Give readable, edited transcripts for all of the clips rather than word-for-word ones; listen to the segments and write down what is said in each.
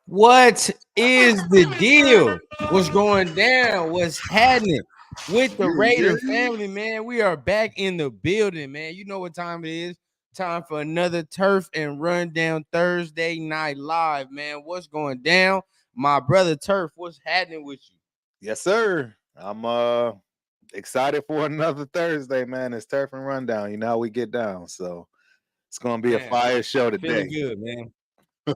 What is the deal? What's going down? What's happening with the Raider family, man? We are back in the building, man. You know what time it is. Time for another Turf and Rundown Thursday Night Live, man. What's going down? My brother Turf, what's happening with you? Yes, sir. I'm excited for another Thursday, man. It's Turf and Rundown. You know how we get down. So it's gonna be a fire show today. Feeling good, man.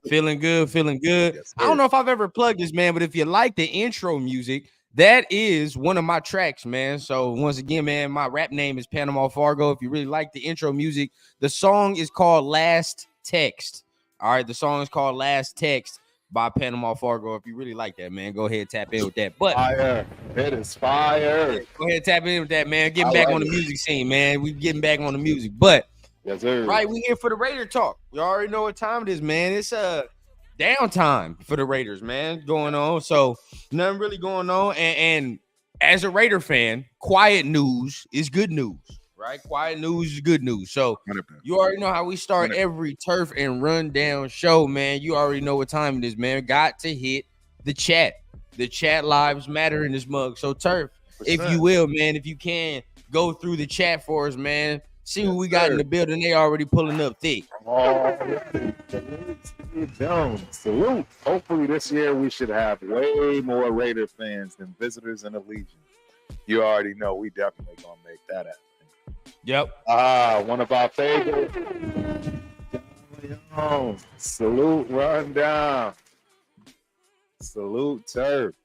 Feeling good, feeling good. Yes, I don't sir. know if I've ever plugged this, man, but if you like the intro music, that is one of my tracks, man. So once again, man, my rap name is Panama Fargo. If you really like the intro music, the song is called Last Text. All right, the song is called Last Text by Panama Fargo. If you really like that, man, go ahead, tap in with that. But Fire. It is fire. go ahead, tap in with that, man. Getting I back like on the it. music scene, man. We getting back on the music. But Yes, sir. right, we here for the Raider talk. You already know what time it is, man. It's downtime for the Raiders, man, going on. So nothing really going on. And as a Raider fan, quiet news is good news, right? Quiet news is good news. So 100%. you already know how we start every Turf and Rundown show, man. You already know what time it is, man. Got to hit the chat. The chat lives matter in this mug. So Turf, if you will, man, if you can go through the chat for us, man. See who we got in the building. They already pulling up thick. Salute. Hopefully this year we should have way more Raider fans than visitors in the Legion. You already know we definitely gonna make that happen. Yep. One of our favorites. Salute, Rundown. Salute, Turf.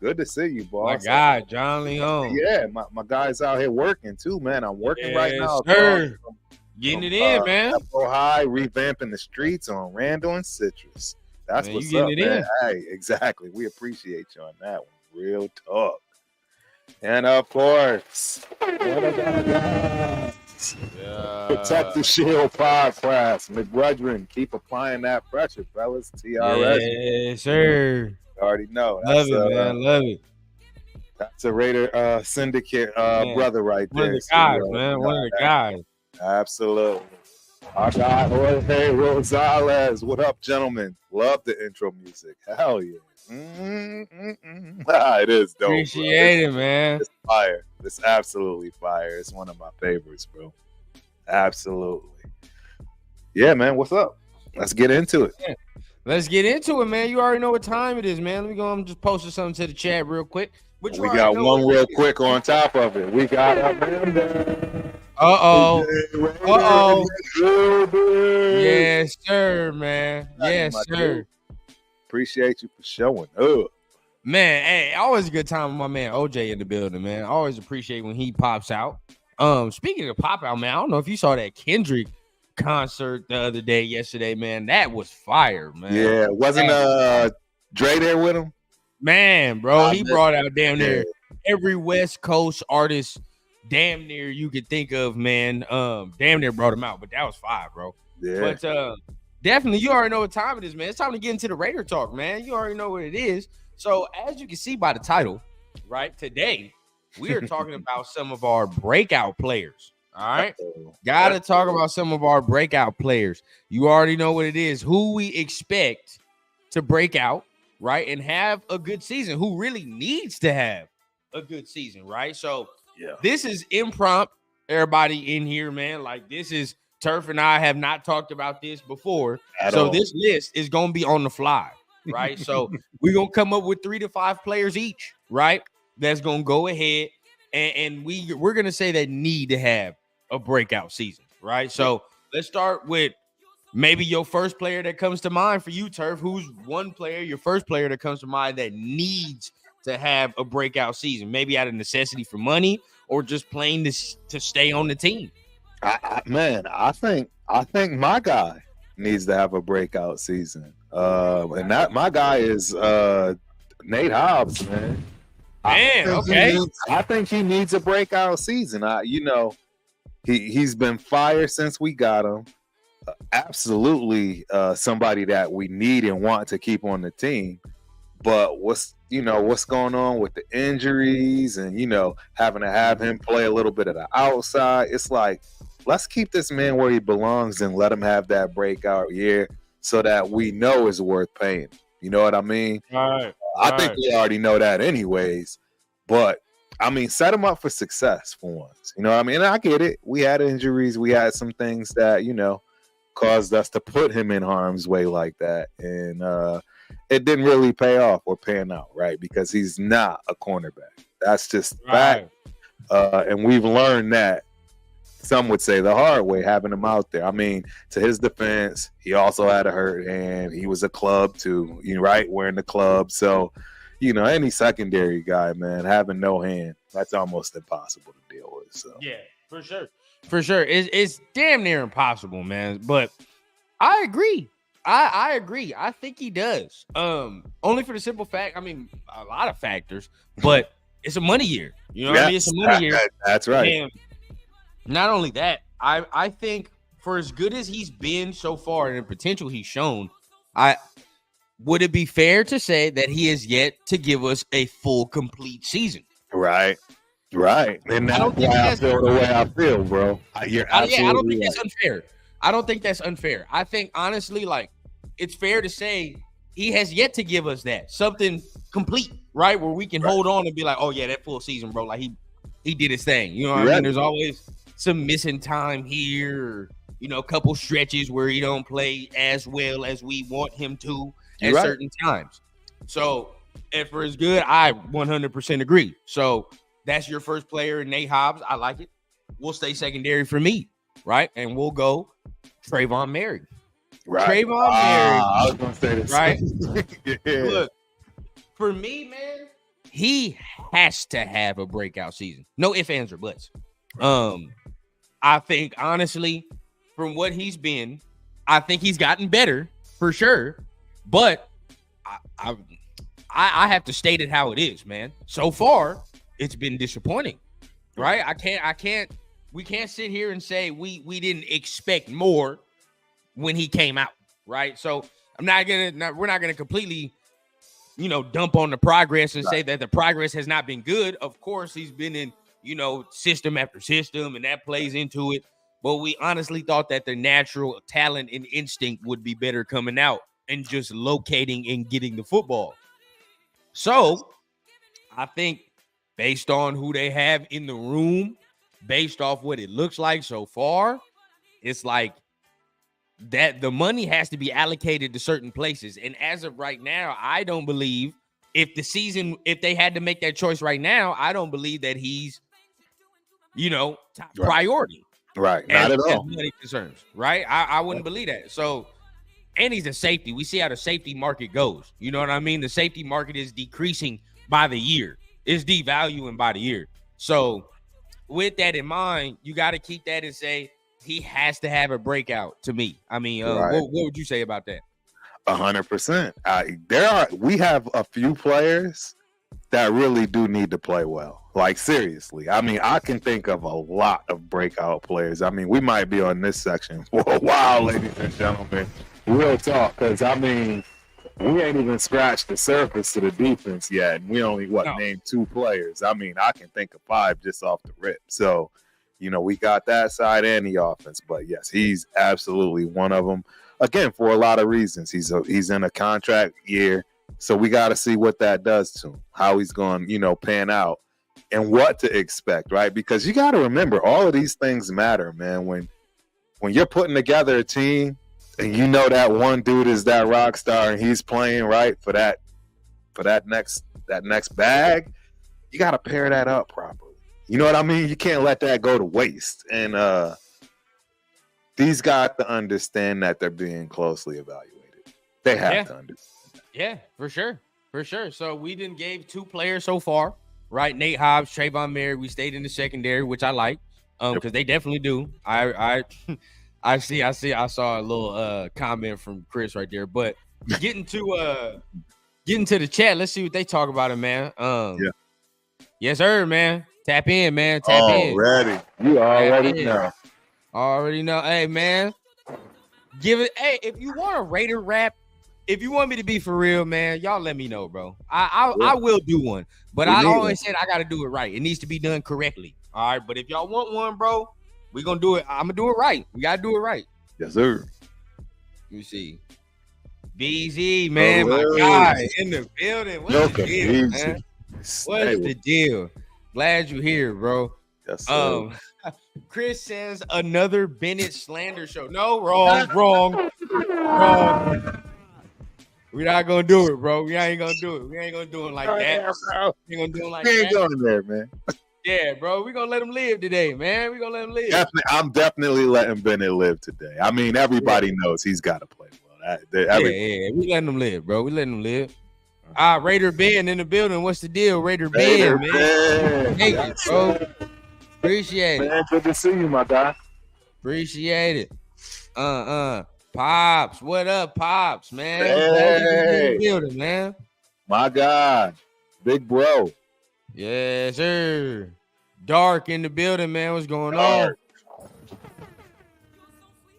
Good to see you, boss. My guy, John Leon. Yeah, my guy's out here working too, man. I'm working right now. Sir. Getting it in, man. Apple High, revamping the streets on Randall and Citrus. That's Man, what's you up, getting it man. in. Hey, exactly. We appreciate you on that one. Real talk. And of course, one of our guys, Protect the Shield podcast. McBrudgeon, keep applying that pressure, fellas. TRS. Yes, sir. You already know. Love it, man. Love it. That's a Raider syndicate brother right there. One of the guys, man. One of the guys. Absolutely. Our guy, Jorge Rosales. What up, gentlemen? Love the intro music. Hell yeah. It is dope. Appreciate it, man. It's fire. It's absolutely fire. It's one of my favorites, bro. Absolutely. Yeah, man. What's up? Let's get into it. Yeah. Let's get into it, man. You already know what time it is, man. Let me go and just post something to the chat real quick. We got one real quick on top of it. We got Amanda. Uh-oh. Yes, sir, man. Yes, sir. Appreciate you for showing up. Man, hey, always a good time with my man OJ in the building, man. I always appreciate when he pops out. Speaking of pop out, man, I don't know if you saw that Kendrick concert the other day, yesterday, man. That was fire, man. Yeah, wasn't Dre there with him? Man, bro, he brought out damn near every West Coast artist damn near you could think of, man. Damn near brought him out, but that was fire, bro. Yeah. But definitely, you already know what time it is, man. It's time to get into the Raider talk, man. You already know what it is. So, as you can see by the title, right, today, we are talking about some of our breakout players. All right. Got to talk about some of our breakout players. You already know what it is. Who we expect to break out, right, and have a good season. Who really needs to have a good season, right? So, this is impromptu. Everybody in here, man. Like, this is Turf and I have not talked about this before. This list is going to be on the fly, right? So, we're going to come up with 3 to 5 players each, right? That's going to go ahead and we're going to say that need to have a breakout season, right? So let's start with maybe your first player that comes to mind for you, Turf. Who's one player, your first player that comes to mind that needs to have a breakout season, maybe out of necessity for money or just plain to stay on the team? I think my guy needs to have a breakout season. And that my guy is Nate Hobbs, man. I think he needs a breakout season. He's been fired since we got him. Absolutely, somebody that we need and want to keep on the team. But what's going on with the injuries and having to have him play a little bit of the outside? It's like, let's keep this man where he belongs and let him have that breakout year so that we know it's worth paying. You know what I mean? Right. I think we already know that anyways. But I mean, set him up for success for once. You know what I mean? And I get it. We had injuries. We had some things that, caused us to put him in harm's way like that. And it didn't really pay off or pan out, right? Because he's not a cornerback. That's just fact. And we've learned that, some would say the hard way, having him out there. I mean, to his defense, he also had a hurt hand. He was a club too, right? Wearing the club. So, any secondary guy, man, having no hand, that's almost impossible to deal with. So yeah, for sure. For sure. It's damn near impossible, man. But I agree. I agree. I think he does. Only for the simple fact, I mean, a lot of factors, but it's a money year. You know what I mean? It's a money year. That's right. And not only that, I think for as good as he's been so far and the potential he's shown, would it be fair to say that he has yet to give us a full, complete season? Right. And that's why I feel the way I feel, bro. You're absolutely I don't think that's unfair. I don't think that's unfair. I think, honestly, like, it's fair to say he has yet to give us that. Something complete, right? Where we can hold on and be like, oh, yeah, that full season, bro. Like, he did his thing. You know what I mean? There's always some missing time here, or, a couple stretches where he don't play as well as we want him to at certain times. So, and for as good, I 100% agree. So, that's your first player, Nate Hobbs. I like it. We'll stay secondary for me, right? And we'll go Tre'von Moehrig. Right. Tre'von Moehrig. I was going to say this. Right? Yeah. Look, for me, man, he has to have a breakout season. No ifs, ands, or buts. I think, honestly, from what he's been, I think he's gotten better for sure. But I have to state it how it is, man. So far, it's been disappointing, right? We can't sit here and say we didn't expect more when he came out, right? So we're not gonna completely, dump on the progress and say that the progress has not been good. Of course, he's been in, system after system, and that plays into it. But we honestly thought that the natural talent and instinct would be better coming out and just locating and getting the football. So I think based on who they have in the room, based off what it looks like so far, it's like that the money has to be allocated to certain places. And as of right now, I don't believe if they had to make that choice right now, I don't believe that he's, top priority. Right. Not at all. Money concerns, right? I wouldn't believe that. So, and he's a safety. We see how the safety market goes. You know what I mean? The safety market is decreasing by the year. It's devaluing by the year. So, with that in mind, you got to keep that and say he has to have a breakout to me. I mean, what would you say about that? 100%. We have a few players that really do need to play well. Like, seriously. I mean, I can think of a lot of breakout players. I mean, we might be on this section for a while, ladies and gentlemen. Real talk, because, I mean, we ain't even scratched the surface to the defense yet. And we only, named 2 players. I mean, I can think of 5 just off the rip. So, we got that side and the offense. But, yes, he's absolutely one of them. Again, for a lot of reasons. He's in a contract year. So we got to see what that does to him, how he's going, pan out, and what to expect, right? Because you got to remember, all of these things matter, man. When you're putting together a team and that one dude is that rock star and he's playing right for that next bag, you got to pair that up properly. You know what I mean? You can't let that go to waste. And these guys to understand that they're being closely evaluated. They have to understand. Yeah, for sure. For sure. So we gave 2 players so far, right? Nate Hobbs, Tre'von Moehrig. We stayed in the secondary, which I like, because they definitely do. I saw a little comment from Chris right there. But getting to the chat, let's see what they talk about it, man. Yes, sir, man. Tap in, man. Tap in. Already. You already know. Already know. Hey, man. Give it. Hey, if you want a Raider rap, if you want me to be for real, man, y'all let me know, bro. I will do one. But I always said I got to do it right. It needs to be done correctly. All right. But if y'all want one, bro, we're going to do it. I'm going to do it right. We got to do it right. Yes, sir. Let me see. BZ, man, my guy in the building. What's the deal, man? What's the deal? Glad you're here, bro. Yes, sir. Chris says another Bennett slander show. No, wrong. We're not gonna do it, bro. We ain't gonna do it. We ain't gonna do it like that. We ain't gonna do it like that. We ain't going there, man. Yeah, bro. We're gonna let him live today, man. We're gonna let him live. I'm definitely letting Bennett live today. I mean, everybody knows he's got to play well. Yeah. We letting him live, bro. We letting him live. Raider Ben in the building. What's the deal, Raider Ben, man? Thank you, bro. Appreciate it. Man, good to see you, my guy. Appreciate it. Pops, what up, Pops, man? Hey. In the building, man. My God, big bro. Yes, sir. Dark in the building, man. What's going on?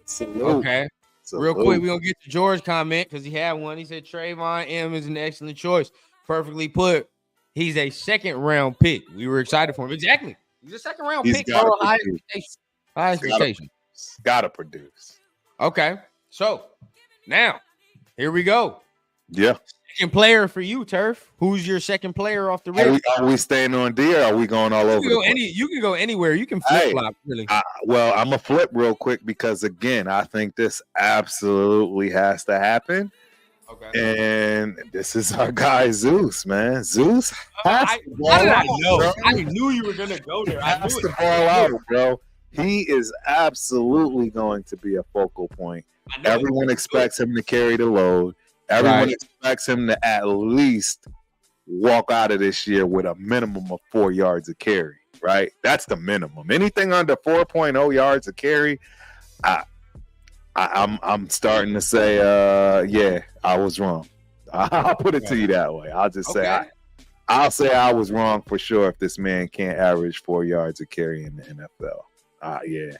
Salute. Okay. Salute. Real quick, we're going to get to George comment because he had one. He said Tre'von M is an excellent choice. Perfectly put. He's a second-round pick. We were excited for him. Exactly. He's a second-round pick. High expectation. Got to produce. Okay. So, now, here we go. Yeah. Second player for you, Turf. Who's your second player off the rip? Are we staying on D or are we going all over? You can go anywhere. You can flip-flop, really. Well, I'm going to flip real quick because, again, I think this absolutely has to happen. Okay. And this is our guy, Zeus, man. Zeus how did I know? Bro. I knew you were going to go there. I knew the ball out, bro. He is absolutely going to be a focal point. Everyone expects him to carry the load. Everyone expects him to at least walk out of this year with a minimum of 4 yards of carry, right? That's the minimum. Anything under 4.0 yards of carry, I'm starting to say, yeah, I was wrong. I'll put it to you that way. I'll just say I'll say I was wrong for sure if this man can't average 4 yards of carry in the NFL. Yeah.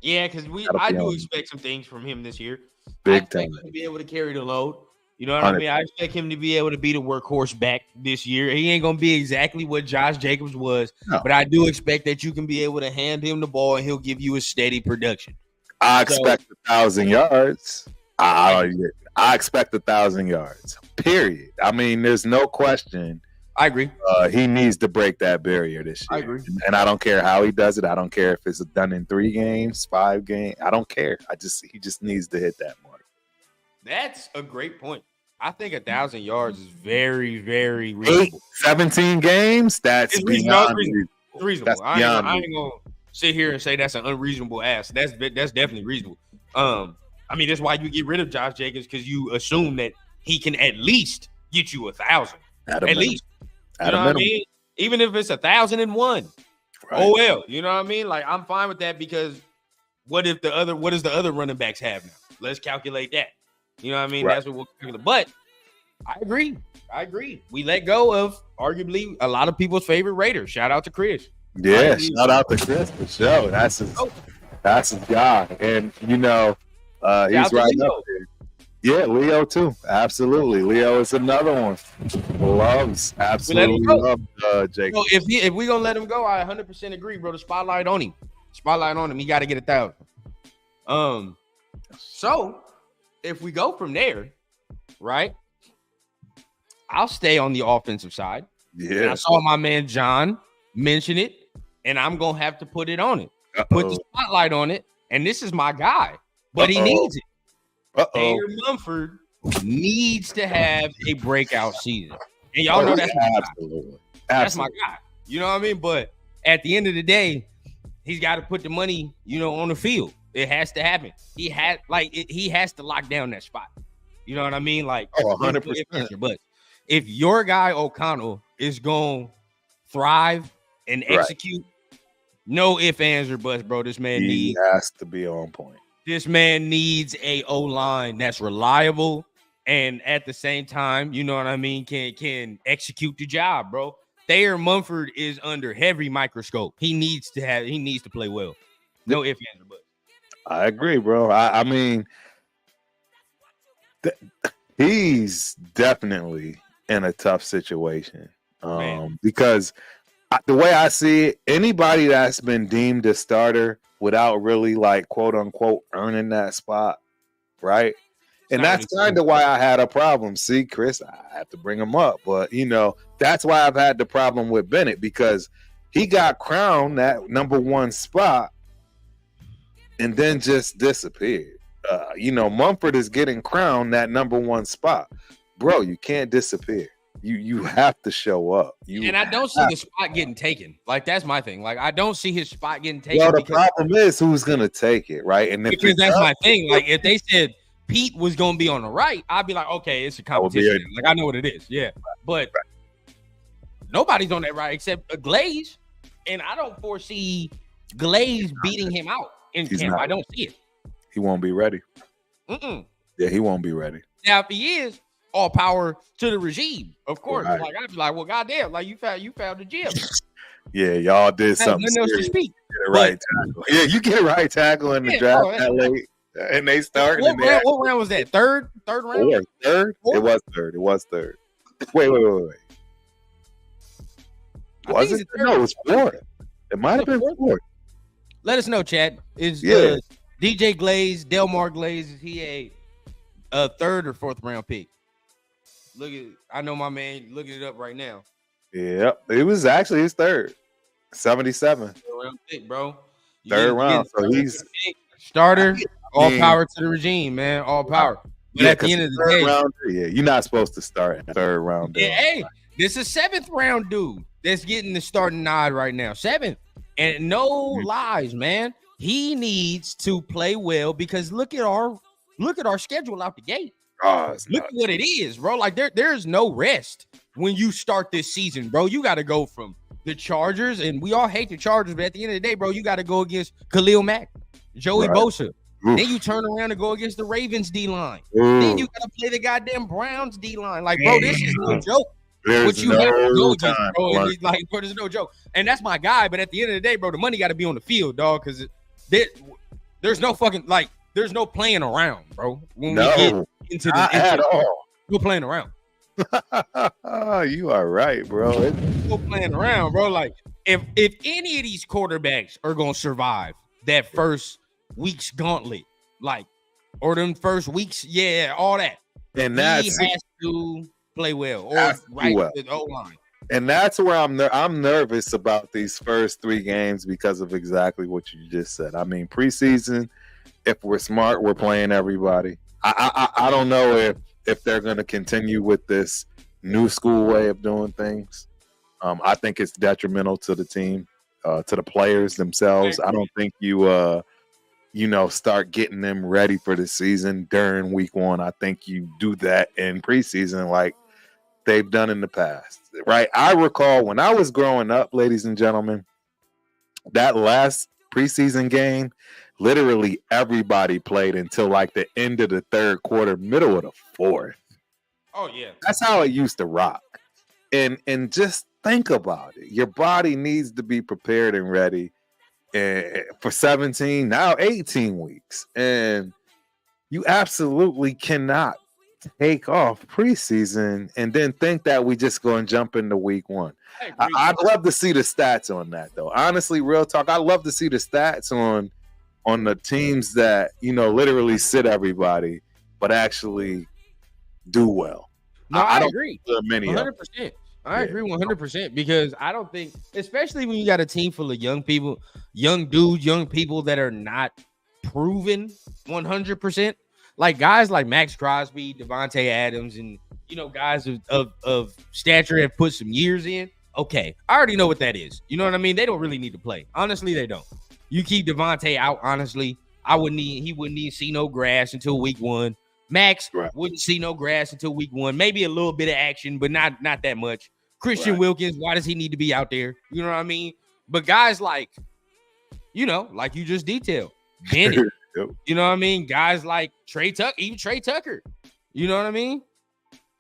Yeah, because I do expect some things from him this year. Big time. Him to be able to carry the load. You know what I mean? I expect him to be able to be the workhorse back this year. He ain't going to be exactly what Josh Jacobs was, but I do expect that you can be able to hand him the ball and he'll give you a steady production. I expect 1,000 yards. I expect 1,000 yards, period. I mean, there's no question. I agree. He needs to break that barrier this year. I agree. And I don't care how he does it. I don't care if it's done in 3 games, 5 games. I don't care. He just needs to hit that mark. That's a great point. I think 1,000 yards is very, very reasonable. 17 games? That's beyond reasonable. I ain't going to sit here and say that's an unreasonable ask. That's definitely reasonable. I mean, that's why you get rid of Josh Jacobs, because you assume that he can at least get you 1,000. At least. You know what I mean? Even if it's 1,001. Right. Oh, well. You know what I mean? Like, I'm fine with that because what does the other running backs have now? Let's calculate that. You know what I mean? Right. That's what we'll calculate. But I agree. We let go of arguably a lot of people's favorite Raider. Shout out to Chris. Yeah, shout out to Chris for sure. That's his guy. And, he's right up there. Yeah, Leo too. Absolutely. Leo is another one. Absolutely loves Jake. So if we're going to let him go, I 100% agree, bro. The spotlight on him. He got to get 1,000. So if we go from there, right, I'll stay on the offensive side. Yeah. And I saw my man John mention it, and I'm going to have to put it on it. Put the spotlight on it, and this is my guy, but he needs it. Thayer Mumford needs to have a breakout season. And y'all know that's that's my guy. You know what I mean? But at the end of the day, he's got to put the money, on the field. It has to happen. He has to lock down that spot. You know what I mean? Like 100%. But if your guy O'Connell is going to thrive and execute, no ifs, ands, or buts, bro. This man has to be on point. This man needs a O-line that's reliable and at the same time, you know what I mean, can execute the job, bro. Thayer Mumford is under heavy microscope. He needs to play well. No ifs, ands, or buts. I agree, bro. I mean, he's definitely in a tough situation because the way I see it, anybody that's been deemed a starter without really, like, quote unquote, earning that spot, right, And that's kind of why I had a problem. See, Chris, I have to bring him up. But, that's why I've had the problem with Bennett, because he got crowned that number one spot and then just disappeared. Mumford is getting crowned that number one spot. Bro, you can't disappear. You have to show up. I don't see the spot getting taken. Like, that's my thing. Like, I don't see his spot getting taken. Well, the problem is who's going to take it, right? And because that's my thing. Like, if they said Pete was going to be on the right, I'd be like, okay, it's a competition. Like, I know what it is. Yeah. But nobody's on that right except Glaze. And I don't foresee Glaze beating him out in camp. I don't see it. He won't be ready. Yeah, he won't be ready. Now, if he is, all power to the regime, of course. Right. Like, I'd be like, well, goddamn, like you found the gym. Yeah, y'all did something. Nothing else to speak. Right tackle. Yeah, you get right tackle in the draft that late, and they start. What round was that? Third round? Third? Fourth? It was third. Wait. Was it? No, it was fourth. It might have been fourth. Let us know, Chad. Is DJ Glaze, Delmar Glaze, is he a third or fourth round pick? I know my man looking it up right now. Yeah, it was actually his third. 77. Third round pick, bro. Third round. So he's starter. All power to the regime, man. All power. But at the end of the day, you're not supposed to start in third round. Yeah, hey, this is a 7th round dude that's getting the starting nod right now. 7th. And no lies, man. He needs to play well because look at our schedule out the gate. Look at what it is, bro. Like there's no rest when you start this season, bro. You got to go from the Chargers, and we all hate the Chargers, but at the end of the day, bro, you got to go against Khalil Mack, Joey Bosa. Then you turn around and go against the Ravens D-line. Then you got to play the goddamn Browns D-line. Like, bro, this is no joke. What you have to go against, bro. Like, bro, there's no joke. And that's my guy, but at the end of the day, bro, the money got to be on the field, dog, because there's no fucking, like, there's no playing around, bro. When we get into at all. We're playing around. You are right, bro. We're playing around, bro. Like, if any of these quarterbacks are going to survive that first week's gauntlet, like, or them first weeks, all that. And he has to play well or the O-line. And that's where I'm nervous about these first 3 games because of exactly what you just said. I mean, preseason, if we're smart, we're playing everybody. I don't know if they're going to continue with this new school way of doing things. I think it's detrimental to the team, to the players themselves. I don't think you start getting them ready for the season during week 1. I think you do that in preseason like they've done in the past, right? I recall when I was growing up, ladies and gentlemen, that last preseason game, literally everybody played until like the end of the third quarter, middle of the fourth. Oh, yeah. That's how it used to rock. And just think about it. Your body needs to be prepared and ready for 17, now 18 weeks. And you absolutely cannot take off preseason and then think that we just go and jump into week 1. I'd love to see the stats on that, though. Honestly, real talk, I'd love to see the stats on the teams that, literally sit everybody, but actually do well. No, I agree. Many 100%. I agree 100% because I don't think, especially when you got a team full of young people, young dudes, young people that are not proven 100%. Like guys like Maxx Crosby, Devontae Adams, and guys of stature have put some years in. Okay, I already know what that is. You know what I mean? They don't really need to play. Honestly, they don't. You keep Devontae out. Honestly, he wouldn't need to see no grass until week 1. Max wouldn't see no grass until week 1. Maybe a little bit of action, but not that much. Christian Wilkins, why does he need to be out there? You know what I mean? But guys like, like you just detailed, Bennett. You know what I mean? Guys like Trey Tucker. You know what I mean?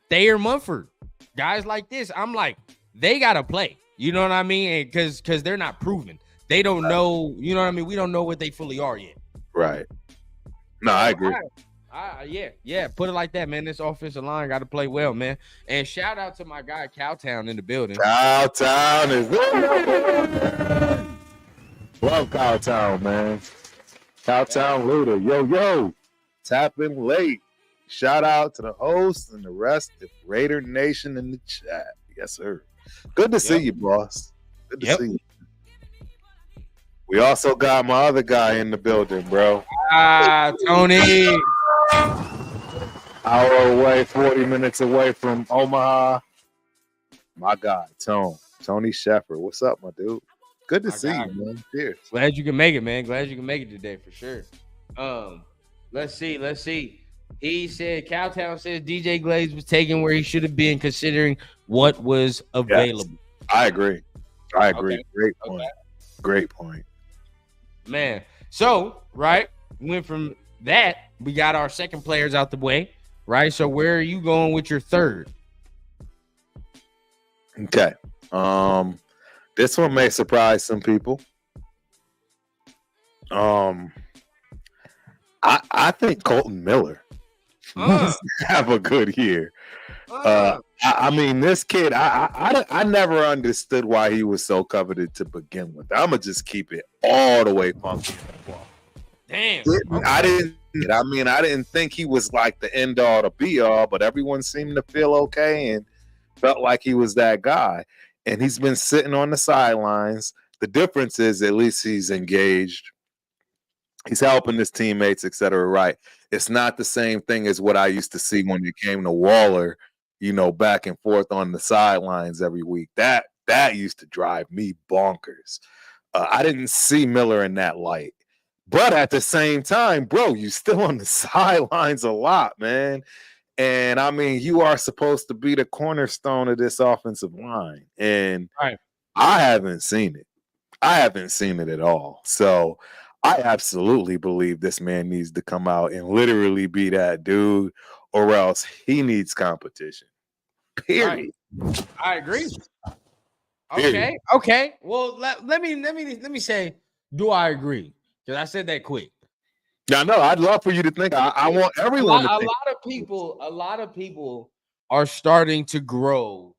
Thayer Mumford. Guys like this. I'm like, they got to play. You know what I mean? Because they're not proven. They don't know. You know what I mean? We don't know what they fully are yet. Right. No, I agree. Yeah. Put it like that, man. This offensive line got to play well, man. And shout out to my guy Cowtown in the building. Cowtown is love Cowtown, man. Cowtown Luda. Yo. Tapping late. Shout out to the host and the rest of Raider Nation in the chat. Yes, sir. Good to see you, boss. Good to see you. We also got my other guy in the building, bro. Tony. Hour away, 40 minutes away from Omaha. My guy, Tony Shepard. What's up, my dude? Good to see you, man. Cheers. Glad you can make it, man. Glad you can make it today for sure. Let's see. He said Cowtown says DJ Glaze was taken where he should have been considering what was available. Yes, I agree. Okay. Great point. Okay. Great point. Man. So, right, went from that, we got our second players out the way, right? So where are you going with your third? Okay. This one may surprise some people. I think Colton Miller must have a good year. I mean, this kid, I never understood why he was so coveted to begin with. I'm gonna just keep it all the way funky. Damn. I didn't think he was like the end all to be all, but everyone seemed to feel okay and felt like he was that guy. And he's been sitting on the sidelines. The difference is at least he's engaged. He's helping his teammates, et cetera, right? It's not the same thing as what I used to see when it came to Waller, back and forth on the sidelines every week. That used to drive me bonkers. I didn't see Miller in that light. But at the same time, bro, you still on the sidelines a lot, man. And, I mean, you are supposed to be the cornerstone of this offensive line. And I haven't seen it. I haven't seen it at all. So I absolutely believe this man needs to come out and literally be that dude, or else he needs competition. Period. Right. I agree. Okay. Well, let me say, do I agree? Because I said that quick. Yeah, no, I'd love for you to think. I want everyone to think. A lot of people are starting to grow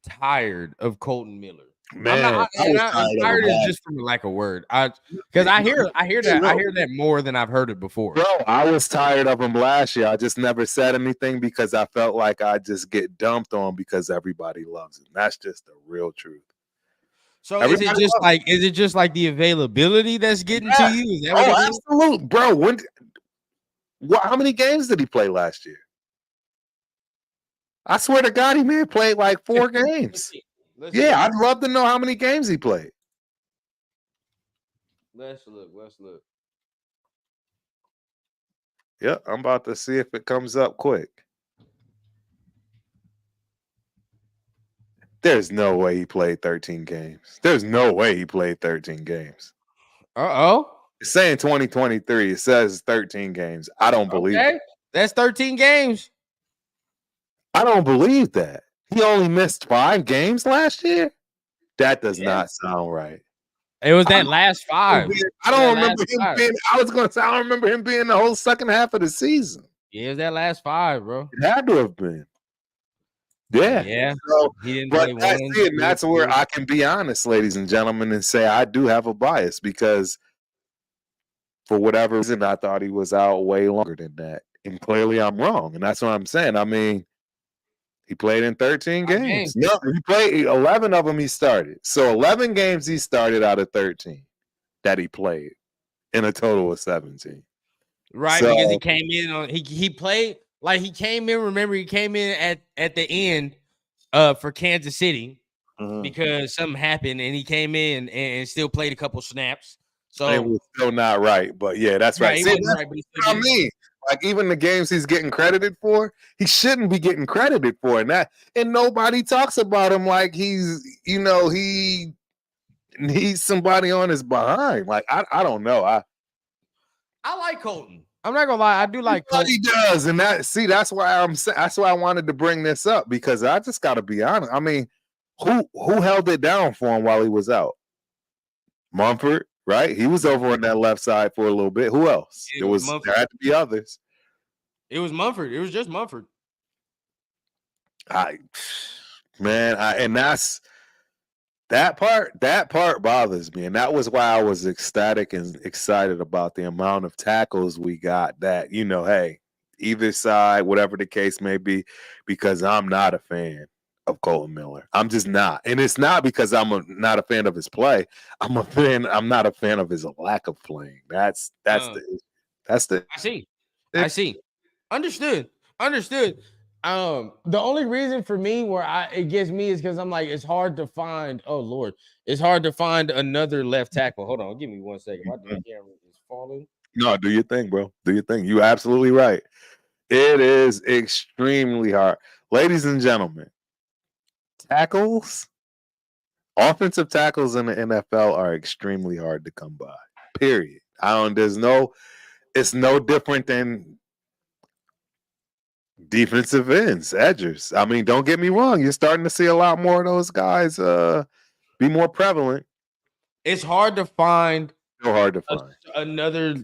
tired of Colton Miller. Man, tired is just from like a word. Because I hear that more than I've heard it before. Bro, I was tired of him last year. I just never said anything because I felt like I just get dumped on because everybody loves him. That's just the real truth. So is it just like the availability that's getting to you? Is that what it is? Absolutely, bro. How many games did he play last year? I swear to God, he may have played like 4 games. I'd love to know how many games he played. Let's look. Yeah, I'm about to see if it comes up quick. There's no way he played 13 games. There's no way he played 13 games. It's saying 2023. It says 13 games. I don't believe it. That's 13 games. I don't believe that. He only missed 5 games last year? That does not sound right. It was that last 5. I don't remember him being. I was going to say I don't remember him being the whole second half of the season. Yeah, it was that last 5, bro. It had to have been. Yeah. So, he didn't play one. That's where I can be honest, ladies and gentlemen, and say I do have a bias because for whatever reason, I thought he was out way longer than that. And clearly I'm wrong. And that's what I'm saying. I mean, he played in 13 games. No, he played 11 of them he started. So 11 games he started out of 13 that he played in a total of 17. Right, so, because he came in on he played like he came in. Remember, he came in at the end for Kansas City because something happened, and he came in and still played a couple snaps. So it was still not right, but yeah, that's right. See, that's right, what I mean. Like even the games he's getting credited for, he shouldn't be getting credited for, and nobody talks about him like he's he needs somebody on his behind. Like I don't know. I like Colton. I'm not gonna lie, I do like Colton. He does, and that's why I wanted to bring this up because I just got to be honest. I mean, who held it down for him while he was out? Mumford. Right, he was over on that left side for a little bit. Who else? There had to be others. It was Mumford. It was just Mumford. And that's that part bothers me, and that was why I was ecstatic and excited about the amount of tackles we got. That hey, either side, whatever the case may be, because I'm not a fan of Colton Miller. I'm just not. And it's not because not a fan of his play. I'm not a fan of his lack of playing. That's the I see. Understood. The only reason for me where it gets me is because I'm like, it's hard to find. Oh Lord, it's hard to find another left tackle. Hold on, give me 1 second. My camera is falling. No, do your thing, bro. Do your thing. You're absolutely right. It is extremely hard. Ladies and gentlemen, offensive tackles in the NFL are extremely hard to come by. Period. It's no different than defensive ends, edgers. I mean, don't get me wrong. You're starting to see a lot more of those guys be more prevalent. It's hard to find. So hard to find another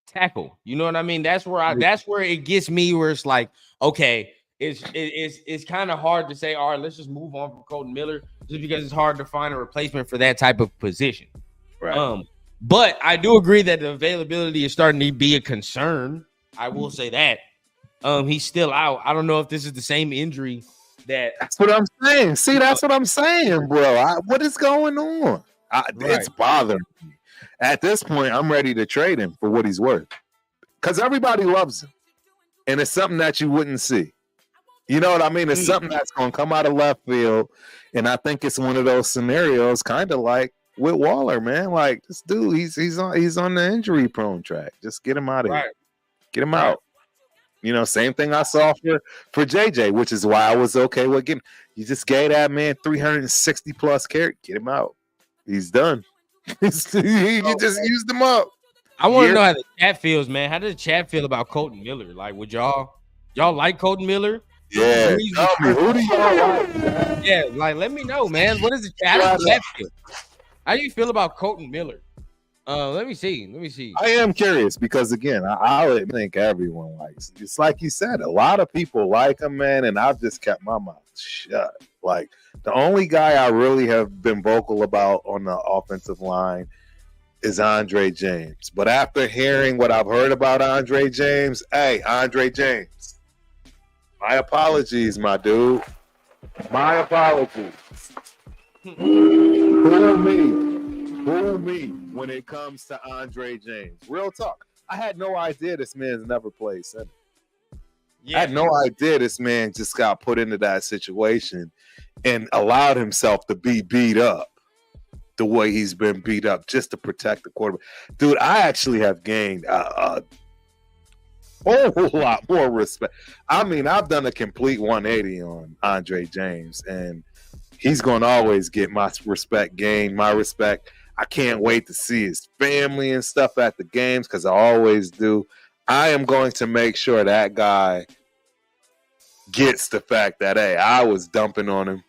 tackle. You know what I mean? That's where it gets me. Where it's like, okay, it's kind of hard to say, all right, let's just move on from Colton Miller, just because it's hard to find a replacement for that type of position. Right. But I do agree that the availability is starting to be a concern. I will say that. He's still out. I don't know if this is the same injury That's what I'm saying. See, that's what I'm saying, bro. What is going on? It's bothering me. At this point, I'm ready to trade him for what he's worth, because everybody loves him, and it's something that you wouldn't see. You know what I mean? It's something that's going to come out of left field, and I think it's one of those scenarios, kind of like with Waller, man. Like, this dude, he's on the injury prone track. Just get him out of here. Get him out. You know, same thing I saw for JJ, which is why I was okay with getting. You just gave that man 360 plus carry. Get him out. He's done. You just used him up. I want to know how the chat feels, man. How does the chat feel about Colton Miller? Like, would y'all like Colton Miller? Yeah. Who do y'all like? Yeah, like, let me know, man. What is the chat? How does the chat feel? How do you feel about Colton Miller? Let me see. I am curious because, again, I think everyone likes it. It's like you said, a lot of people like him, man, and I've just kept my mouth shut. Like, the only guy I really have been vocal about on the offensive line is Andre James. But after hearing what I've heard about Andre James, hey, Andre James, my apologies, my dude. My apologies. Fool me when it comes to Andre James. Real talk. I had no idea this man's never played center. Yeah. I had no idea this man just got put into that situation and allowed himself to be beat up the way he's been beat up just to protect the quarterback. Dude, I actually have gained a whole lot more respect. I mean, I've done a complete 180 on Andre James, and he's going to always get my respect, gain my respect. I can't wait to see his family and stuff at the games, because I always do. I am going to make sure that guy gets the fact that, hey, I was dumping on him,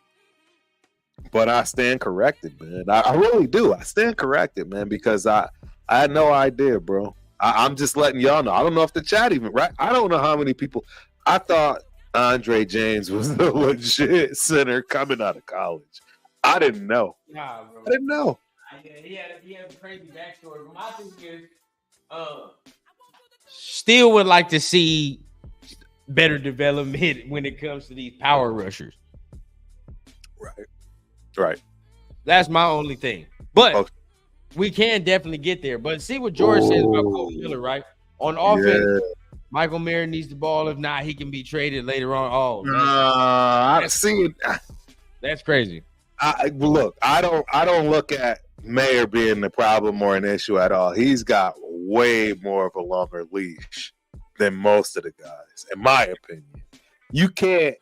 but I stand corrected, man. I really do. I stand corrected, man, because I had no idea, bro. I'm just letting y'all know. I don't know if the chat even, right? I don't know how many people. I thought Andre James was the legit center coming out of college. I didn't know. Nah, bro. I didn't know. He had a crazy backstory. But my thing is, still would like to see better development when it comes to these power rushers. Right. That's my only thing. But we can definitely get there. But see what George says about Colton Miller, right? On offense, Michael Mayer needs the ball. If not, he can be traded later on. I've seen. That's crazy. I don't look at Mayer being the problem or an issue at all. He's got way more of a longer leash than most of the guys, in my opinion. You can't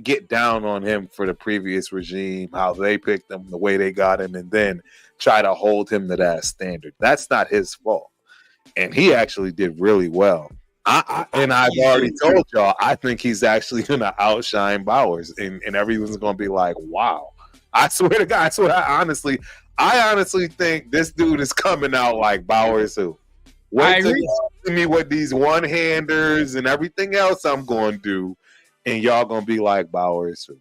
get down on him for the previous regime, how they picked him, the way they got him, and then try to hold him to that standard. That's not his fault. And he actually did really well. I've already told y'all, I think he's actually going to outshine Bowers, and everyone's going to be like, wow. I swear to God, I honestly think this dude is coming out like Bowers who. Wait till you see me with these one-handers and everything else I'm going to do, and y'all going to be like Bowers who.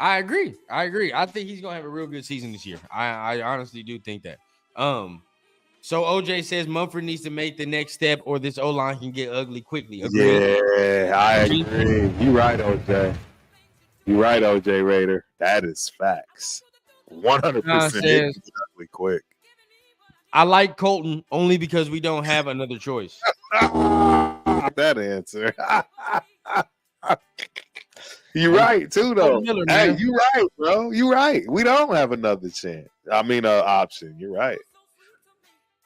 I agree. I think he's going to have a real good season this year. I honestly do think that. So OJ says Mumford needs to make the next step, or this O-line can get ugly quickly. Agreed. Yeah, I agree. You right, OJ. You right, OJ Raider. That is facts. 100% ugly quick. I like Colton only because we don't have another choice. That answer. You're right too, though. Miller, hey, you right, bro. You right. We don't have another chance. I mean, option. You're right.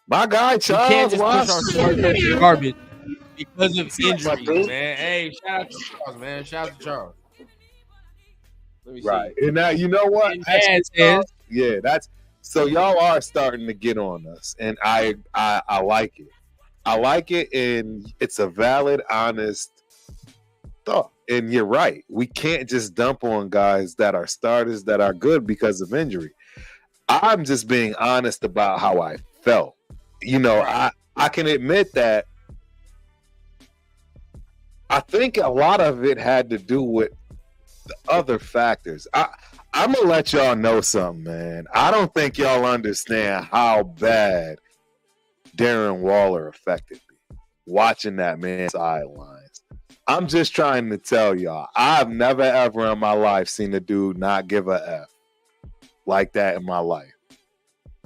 My guy Charles, garbage because of injuries, man. Hey, shout out to Charles, man. Shout out to Charles. Let me right, see. And now you know what? Yeah, that's so y'all are starting to get on us, and I like it. I like it, and it's a valid, honest thought. And you're right. We can't just dump on guys that are starters that are good because of injury. I'm just being honest about how I felt. You know, I can admit that I think a lot of it had to do with the other factors. I'm going to let y'all know something, man. I don't think y'all understand how bad Darren Waller affected me watching that man's sidelines. I'm just trying to tell y'all, I've never ever in my life seen a dude not give a F like that in my life.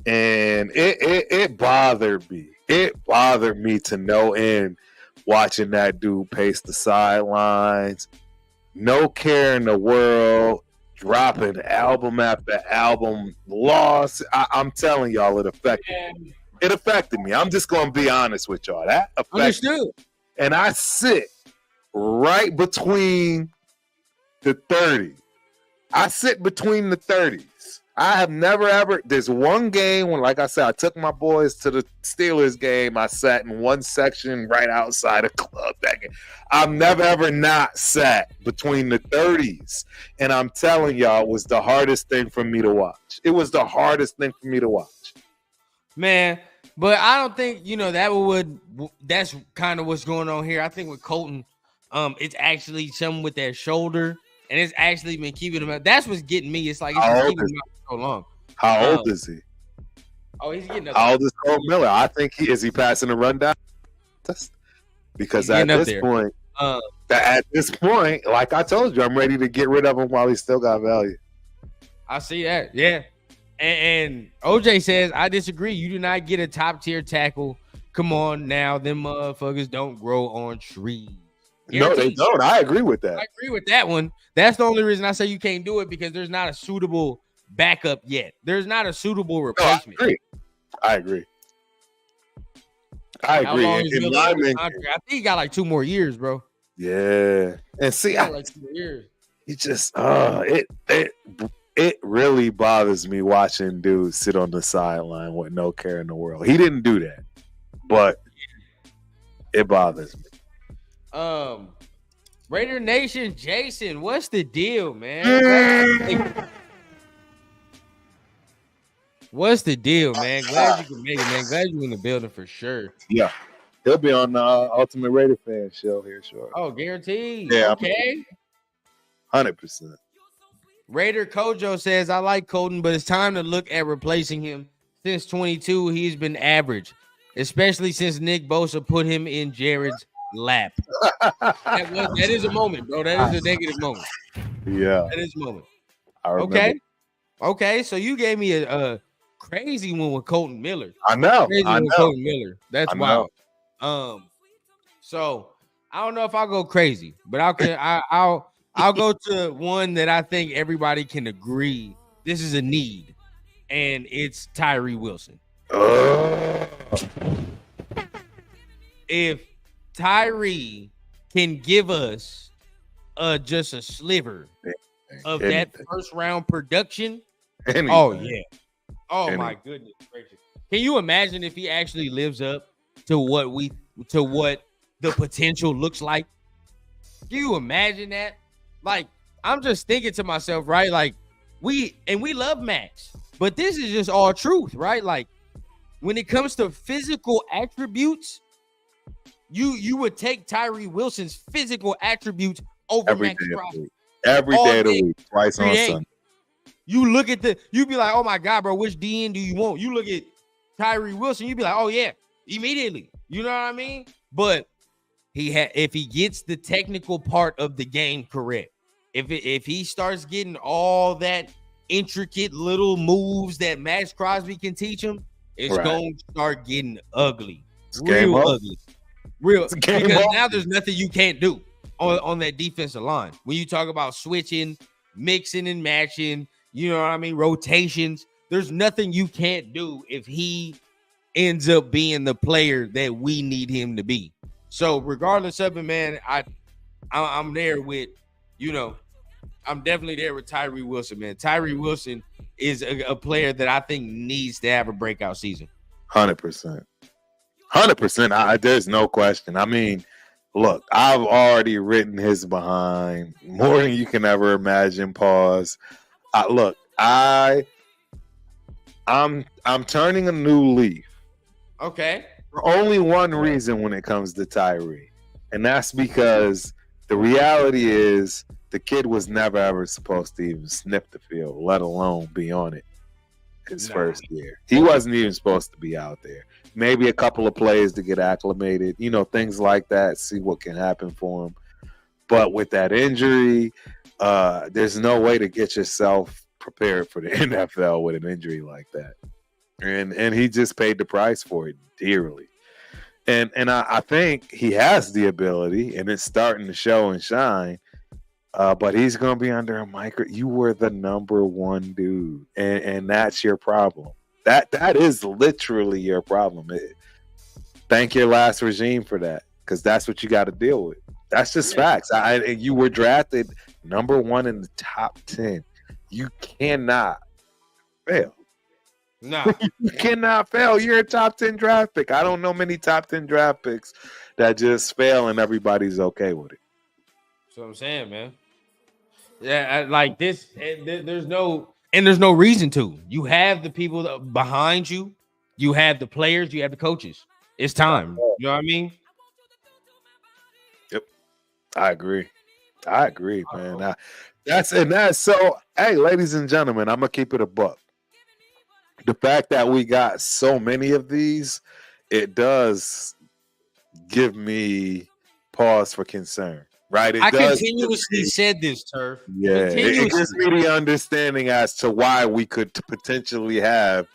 And it bothered me. It bothered me to no end watching that dude pace the sidelines. No care in the world, dropping album after album, loss. I'm telling y'all, it affected me. I'm just going to be honest with y'all. That affected me. And I sit right between the 30s. I sit between the 30s. I have never ever. There's one game when, like I said, I took my boys to the Steelers game. I sat in one section right outside of club that game. I've never ever not sat between the 30s, and I'm telling y'all, it was the hardest thing for me to watch. It was the hardest thing for me to watch, man. But I don't think that's kind of what's going on here. I think with Colton, it's actually something with that shoulder. And it's actually been keeping him out. That's what's getting me. It's like it's been keeping him out for so long. How old is he? Oh, he's getting up. How old is Cole Miller? I think is he passing a rundown? Because at this point, like I told you, I'm ready to get rid of him while he still got value. I see that. Yeah. And OJ says, I disagree. You do not get a top tier tackle. Come on now. Them motherfuckers don't grow on trees. No, they don't. I agree with that. I agree with that one. That's the only reason I say you can't do it, because there's not a suitable backup yet. There's not a suitable replacement. No, I agree. I think he got like 2 more years, bro. Yeah. And see, like 2 years. He just it really bothers me watching dudes sit on the sideline with no care in the world. He didn't do that, but it bothers me. Raider Nation, Jason, what's the deal, man? What's the deal, man? Glad you can make it, man. Glad you're in the building for sure. Yeah, he'll be on the Ultimate Raider Fan show here shortly. Oh, guaranteed. Yeah, okay. 100%. Raider Kojo says, I like Colton, but it's time to look at replacing him. Since 22, he's been average, especially since Nick Bosa put him in Jared's lap. That is a moment, bro. That is a negative moment. Yeah, that is a moment. Okay. So you gave me a crazy one with Colton Miller. I know. Colton Miller. That's wild. So I don't know if I'll go crazy, but I'll go to one that I think everybody can agree this is a need, and it's Tyree Wilson. If Tyree can give us just a sliver of that first round production, oh yeah, my goodness gracious! Can you imagine if he actually lives up to what the potential looks like? Can you imagine that? Like, I'm just thinking to myself, right? Like, we love Maxx, but this is just all truth, right? Like, when it comes to physical attributes, you would take Tyree Wilson's physical attributes over Maxx Crosby. Every day of the week, twice on Sunday. You look at you be like, oh my God, bro, which DN do you want? You look at Tyree Wilson, you'd be like, oh yeah, immediately. You know what I mean? But if he gets the technical part of the game correct, if he starts getting all that intricate little moves that Maxx Crosby can teach him, it's going to start getting ugly. It's real ugly. Real. Because now up. there's nothing you can't do on that defensive line. When you talk about switching, mixing and matching, you know what I mean, rotations, there's nothing you can't do if he ends up being the player that we need him to be. So regardless of it, man, I'm there with, I'm definitely there with Tyree Wilson, man. Tyree Wilson is a player that I think needs to have a breakout season. 100%. 100%. There's no question. I mean, look, I've already written his behind more than you can ever imagine. Pause. I'm turning a new leaf. Okay. For only one reason when it comes to Tyree, and that's because the reality is the kid was never ever supposed to even sniff the field, let alone be on it his first year. He wasn't even supposed to be out there. Maybe a couple of plays to get acclimated, things like that, see what can happen for him. But with that injury, there's no way to get yourself prepared for the NFL with an injury like that. And he just paid the price for it dearly. And I think he has the ability, and it's starting to show and shine. But he's going to be under a micro. You were the number one dude, and that's your problem. That is literally your problem. Thank your last regime for that, because that's what you got to deal with. That's just facts. You were drafted number one in the top 10. You cannot fail. No. You cannot fail. You're a top 10 draft pick. I don't know many top 10 draft picks that just fail and everybody's okay with it. That's what I'm saying, man. Yeah, like this, there's no reason to. You have the people behind you. You have the players. You have the coaches. It's time. You know what I mean? Yep. I agree, man. That's so. Hey, ladies and gentlemen, I'm gonna keep it a buck. The fact that we got so many of these, it does give me pause for concern, right? I continuously said this, Turf. Yeah, it gives me the understanding as to why we could potentially have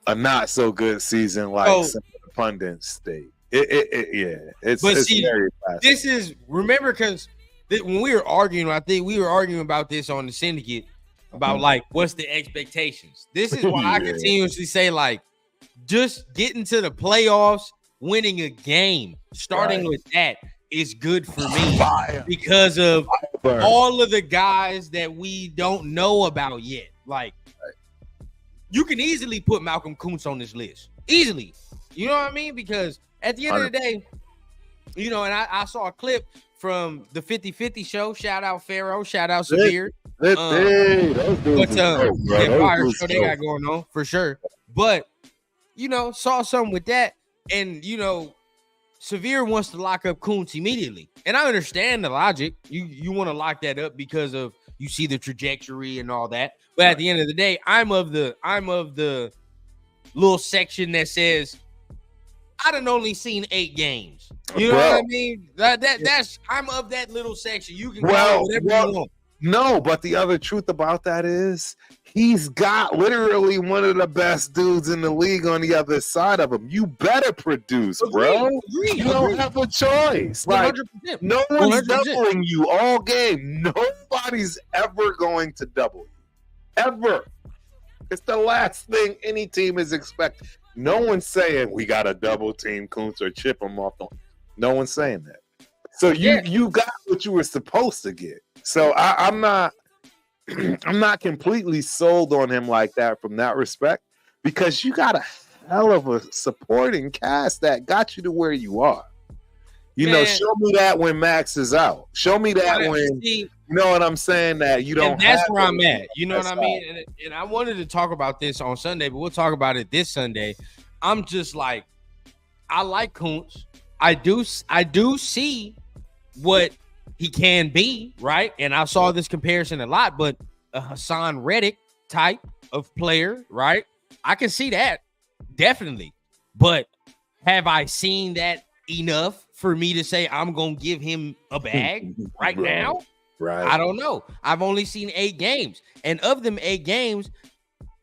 a not so good season like some of the pundits state. It's very fast. This is, remember, because when we were arguing, I think we were arguing about this on the syndicate, about like what's the expectations. This is why I continuously say, like, just getting to the playoffs, winning a game, starting with that is good for me because of all of the guys that we don't know about yet. Like, you can easily put Malcolm Kuntz on this list. Easily. You know what I mean? Because at the end of the day, and I saw a clip from the 50-50 show. Shout out Pharaoh. Shout out Zamir. Fire show they got going on for sure. But saw something with that, and Severe wants to lock up Kuntz immediately, and I understand the logic. You want to lock that up because of you see the trajectory and all that. But at the end of the day, I'm of the little section that says I done only seen 8 games. You know what I mean? That's I'm of that little section. You can call it whatever you want. No, but the other truth about that is he's got literally one of the best dudes in the league on the other side of him. You better produce, bro. You don't have a choice. Like, 100%. No one's 100%. Doubling you all game. Nobody's ever going to double you. Ever. It's the last thing any team is expecting. No one's saying we got to double team Kuntz or chip him off. No one's saying that. So you got what you were supposed to get. So I'm not completely sold on him like that from that respect, because you got a hell of a supporting cast that got you to where you are. Show me that when Max is out. Show me that when you know what I'm saying, that you don't. And that's where I'm at. You know what I mean? And I wanted to talk about this on Sunday, but we'll talk about it this Sunday. I'm just like, I like Kuntz. I do see what he can be, right? And I saw this comparison a lot, but a Hassan Reddick type of player, right? I can see that. definitely. But have I seen that enough for me to say I'm gonna give him a bag right now? Right. I don't know. I've only seen 8 games, and of them 8 games,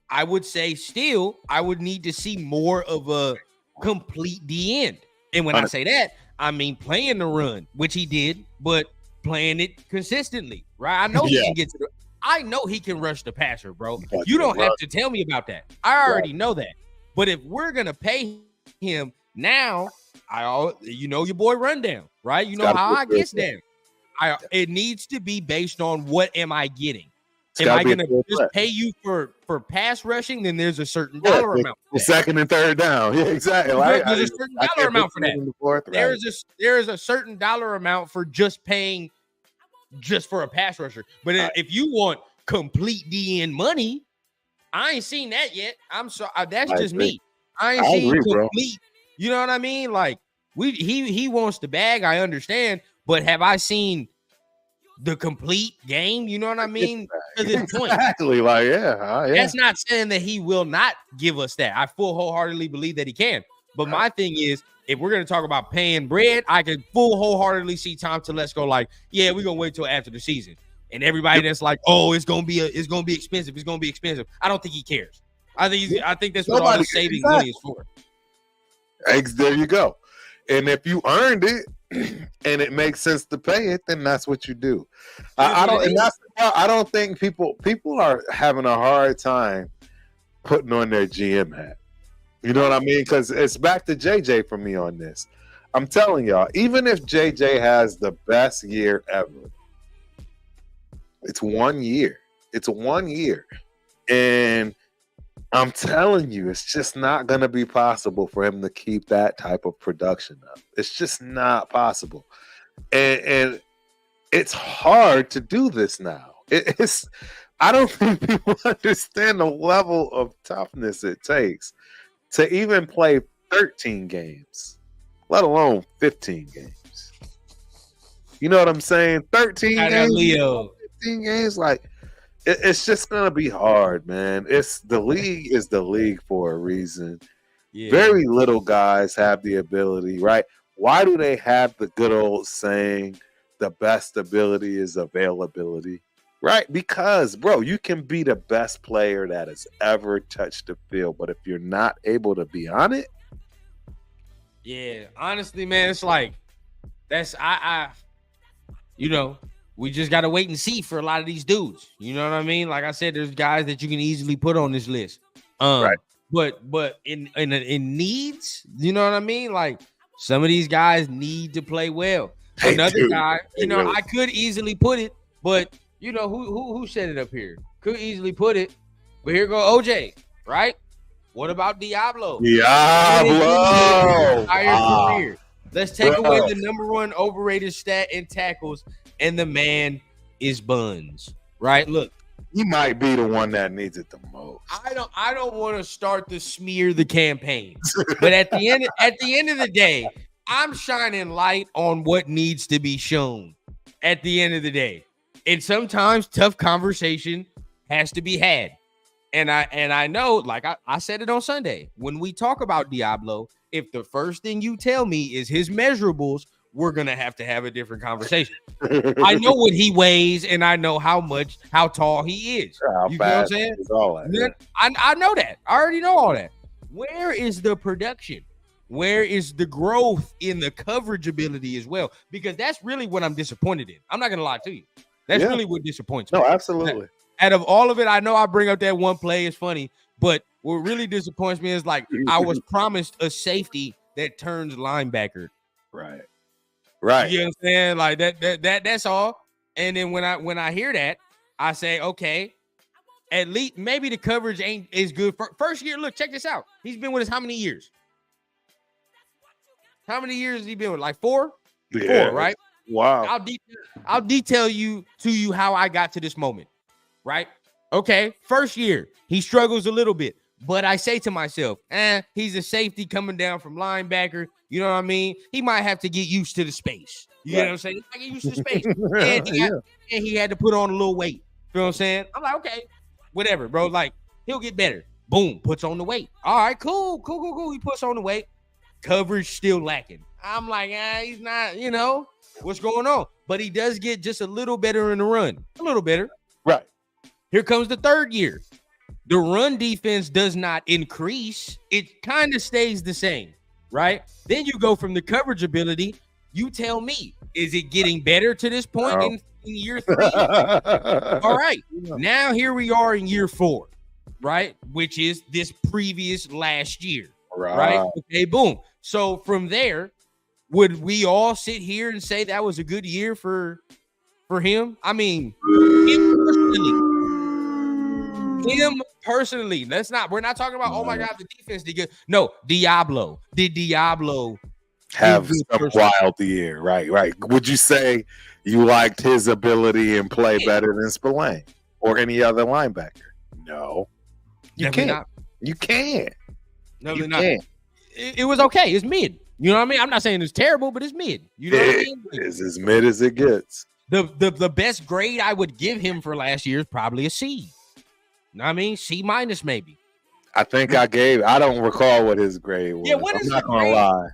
I would say still I would need to see more of a complete D end. And when I say that, I mean playing the run, which he did, but playing it consistently, right? I know he can get to the. I know he can rush the passer, bro. You don't have to tell me about that. I already know that. But if we're gonna pay him now, you know your boy Rundown, right? You know how I get down. It needs to be based on what am I getting. Am I going to just pay you for pass rushing? Then there's a certain dollar amount. For second and third down. Yeah, exactly. There's a certain dollar amount for that. There is a certain dollar amount for just paying just for a pass rusher. But if you want complete DN money, I ain't seen that yet. I'm sorry. That's just me. I ain't seen complete. Bro. You know what I mean? Like he wants the bag. I understand. But have I seen the complete game? You know what I mean? To this point. Exactly. Like, yeah. That's not saying that he will not give us that. I wholeheartedly believe that he can. But my thing is, if we're going to talk about paying bread, I can wholeheartedly see Tom Telesco like, yeah, we're going to wait till after the season. And everybody that's like, oh, it's going to be expensive. It's going to be expensive. I don't think he cares. I think that's what all the saving money is for. There you go. And if you earned it and it makes sense to pay it, then that's what you do. I don't think people are having a hard time putting on their GM hat. You know what I mean? Because it's back to JJ for me on this. I'm telling y'all, even if JJ has the best year ever, it's 1 year. It's 1 year. And I'm telling you, it's just not going to be possible for him to keep that type of production up. It's just not possible. And it's hard to do this now. I don't think people understand the level of toughness it takes to even play 13 games, let alone 15 games. You know what I'm saying? 13 games, Leo. 15 games, like it's just gonna be hard, man. The league is the league for a reason. Yeah. Very little guys have the ability, right? Why do they have the good old saying, the best ability is availability? Right? Because, bro, you can be the best player that has ever touched the field, but if you're not able to be on it. Yeah, honestly, man, it's like we just got to wait and see for a lot of these dudes. You know what I mean? Like I said, there's guys that you can easily put on this list. Right. But in needs, you know what I mean? Like some of these guys need to play well. Another guy, I could easily put it, but you know who said it up here? Could easily put it, but here go OJ, right? What about Diablo? Career. Let's take away the number one overrated stat in tackles, and the man is Buns, right? Look, he might be the one that needs it the most. I don't want to start to smear the campaign, but at the end of the day, I'm shining light on what needs to be shown. At the end of the day. And sometimes tough conversation has to be had. And I know, like I said it on Sunday, when we talk about Diablo, if the first thing you tell me is his measurables, we're going to have a different conversation. I know what he weighs and I know how tall he is. You know what I'm saying? I know that. I already know all that. Where is the production? Where is the growth in the coverage ability as well? Because that's really what I'm disappointed in. I'm not going to lie to you. That's really what disappoints me. No, absolutely. Out of all of it, I know I bring up that one play. It's funny. But what really disappoints me is like I was promised a safety that turns linebacker. Right. You know what I'm saying? Like that's all. And then when I hear that, I say, okay, at least maybe the coverage ain't as good. First year, look, check this out. He's been with us how many years? How many years has he been with? Like 4? Yeah. 4, right? Wow. I'll detail to you how I got to this moment, right? Okay, first year, he struggles a little bit, but I say to myself, he's a safety coming down from linebacker. You know what I mean? He might have to get used to the space. You know what I'm saying? He might get used to space. And he had to put on a little weight. You know what I'm saying? I'm like, okay, whatever, bro. Like, he'll get better. Boom, puts on the weight. All right, cool. He puts on the weight. Coverage still lacking. I'm like, he's not, what's going on? But he does get just a little better in the run. A little better. Right. Here comes the third year. The run defense does not increase. It kind of stays the same, right? Then you go from the coverage ability. You tell me, is it getting better to this point in year 3? All right. Now here we are in year 4, right? Which is this previous last year, right? Okay, boom. So from there, would we all sit here and say that was a good year for him? I mean, him personally. We're not talking about, oh my God, the defense did good. No, Diablo. Did Diablo have some wild year? Right. Would you say you liked his ability and play better than Spillane or any other linebacker? No. You can't. You can't. No, you can't. It was okay. It's mid. You know what I mean? I'm not saying it's terrible, but it's mid. You know what I mean? It's as mid as it gets. The best grade I would give him for last year is probably a C. You know what I mean? C- maybe. I think I don't recall what his grade was. Yeah, what is I'm not gonna lie.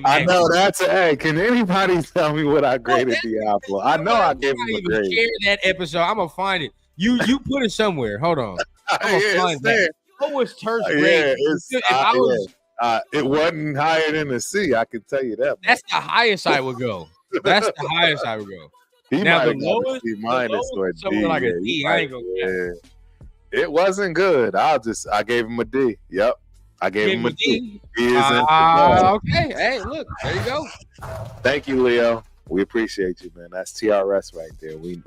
I know that's can anybody tell me what I graded Diablo? I know I gave him a grade. Share that episode. I'm gonna find it. You put it somewhere. Hold on. I'm gonna find that. What was Turf's grade? It wasn't higher than a C. I can tell you that. That's the highest I would go. He now might the lowest, C minus or a D. Somewhere like a D. I ain't gonna. It wasn't good. I gave him a D. Yep. I gave him a D. Okay. Hey, look, there you go. Thank you, Leo. We appreciate you, man. That's TRS right there. We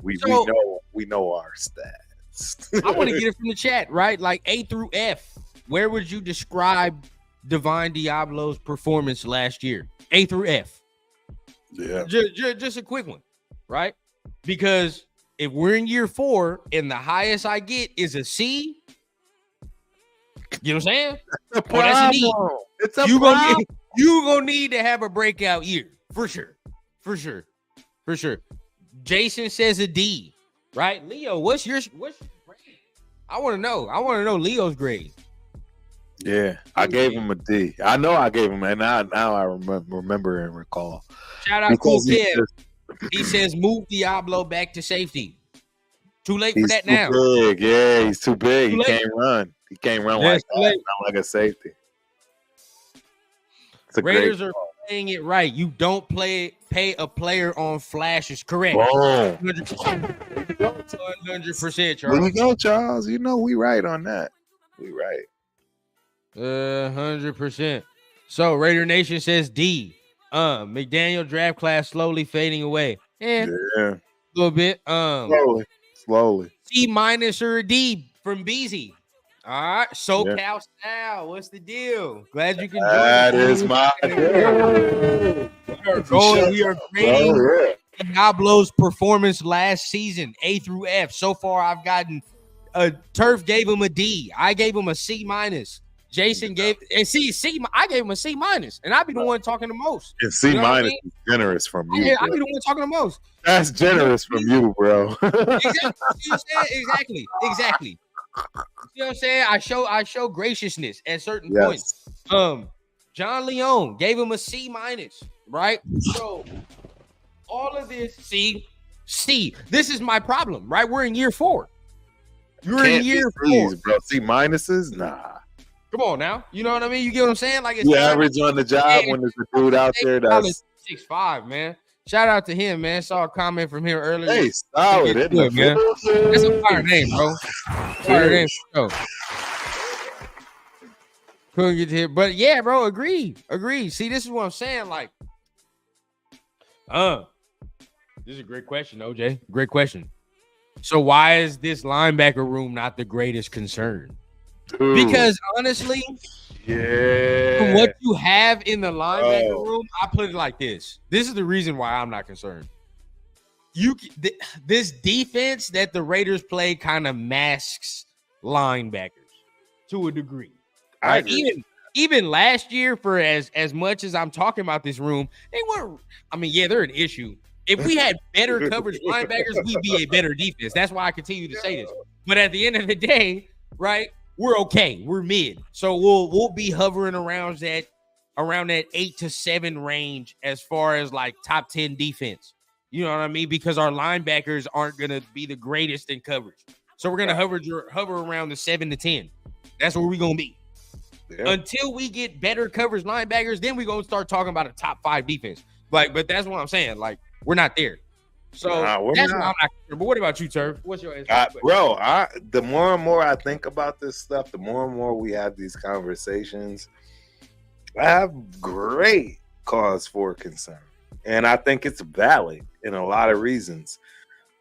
know our stats. I want to get it from the chat, right? Like A through F. Where would you describe Divine Diablo's performance last year? A through F. Yeah. Just a quick one, right? Because if we're in year 4 and the highest I get is a C, you know what I'm saying? That's an E. It's a you gonna need to have a breakout year for sure. Jason says a D, right? Leo, what's your grade? I want to know Leo's grade. Yeah, I gave him a D. I know I gave him, and now I remember and recall. Shout out Cool Kid. He says move Diablo back to safety. Too late for that now. Big. Yeah, he's too big. He can't run. He can't run like that. Not like a safety. Raiders are playing it right. You don't pay a player on flashes. Correct. 100%. 100%, Charles. There you go, Charles. You know we right on that. We right. 100%. So Raider Nation says D. McDaniel draft class slowly fading away. Yeah. A little bit. Slowly. C minus or a D from Beezy. All right. SoCal style. What's the deal? Glad you can join. That is my deal. We are grading Diablo's performance last season, A through F. So far, I've gotten Turf gave him a D. I gave him a C minus. Jason gave and I gave him a C minus, and I be the one talking the most. And C minus is generous from you. Yeah, I be the one talking the most. That's generous from you, bro. Exactly. You know what I'm saying? I show graciousness at certain points. John Leone gave him a C minus, right? So all of this, C. This is my problem, right? We're in year 4. You're in year 4, bro. C minuses, nah. Come on now, you know what I mean? You get what I'm saying? Like it's average on the job when there's a dude out there that's 6'5", man. Shout out to him, man. Saw a comment from him earlier. Hey, solid, isn't it, man? That's a fire name, bro. Fire name, bro. Couldn't get to here, but yeah, bro. Agree. See, this is what I'm saying. Like, this is a great question, OJ. Great question. So why is this linebacker room not the greatest concern? Dude. Because honestly, from what you have in the linebacker room, I put it like this. This is the reason why I'm not concerned. This defense that the Raiders play kind of masks linebackers to a degree. Right? Even last year, for as much as I'm talking about this room, they weren't. I mean, yeah, they're an issue. If we had better coverage linebackers, we'd be a better defense. That's why I continue to say this. But at the end of the day, right? we're okay. We're mid. So we'll be hovering around that 8 to 7 range as far as like top 10 defense. You know what I mean? Because our linebackers aren't gonna be the greatest in coverage. So we're gonna hover around the 7 to 10. That's where we're gonna be. Yeah. Until we get better coverage linebackers, then we're gonna start talking about a top 5 defense. But that's what I'm saying. Like, we're not there. So that's what I'm not concerned. But what about you, Turf? What's your answer? Bro, the more and more I think about this stuff, the more and more we have these conversations, I have great cause for concern. And I think it's valid in a lot of reasons.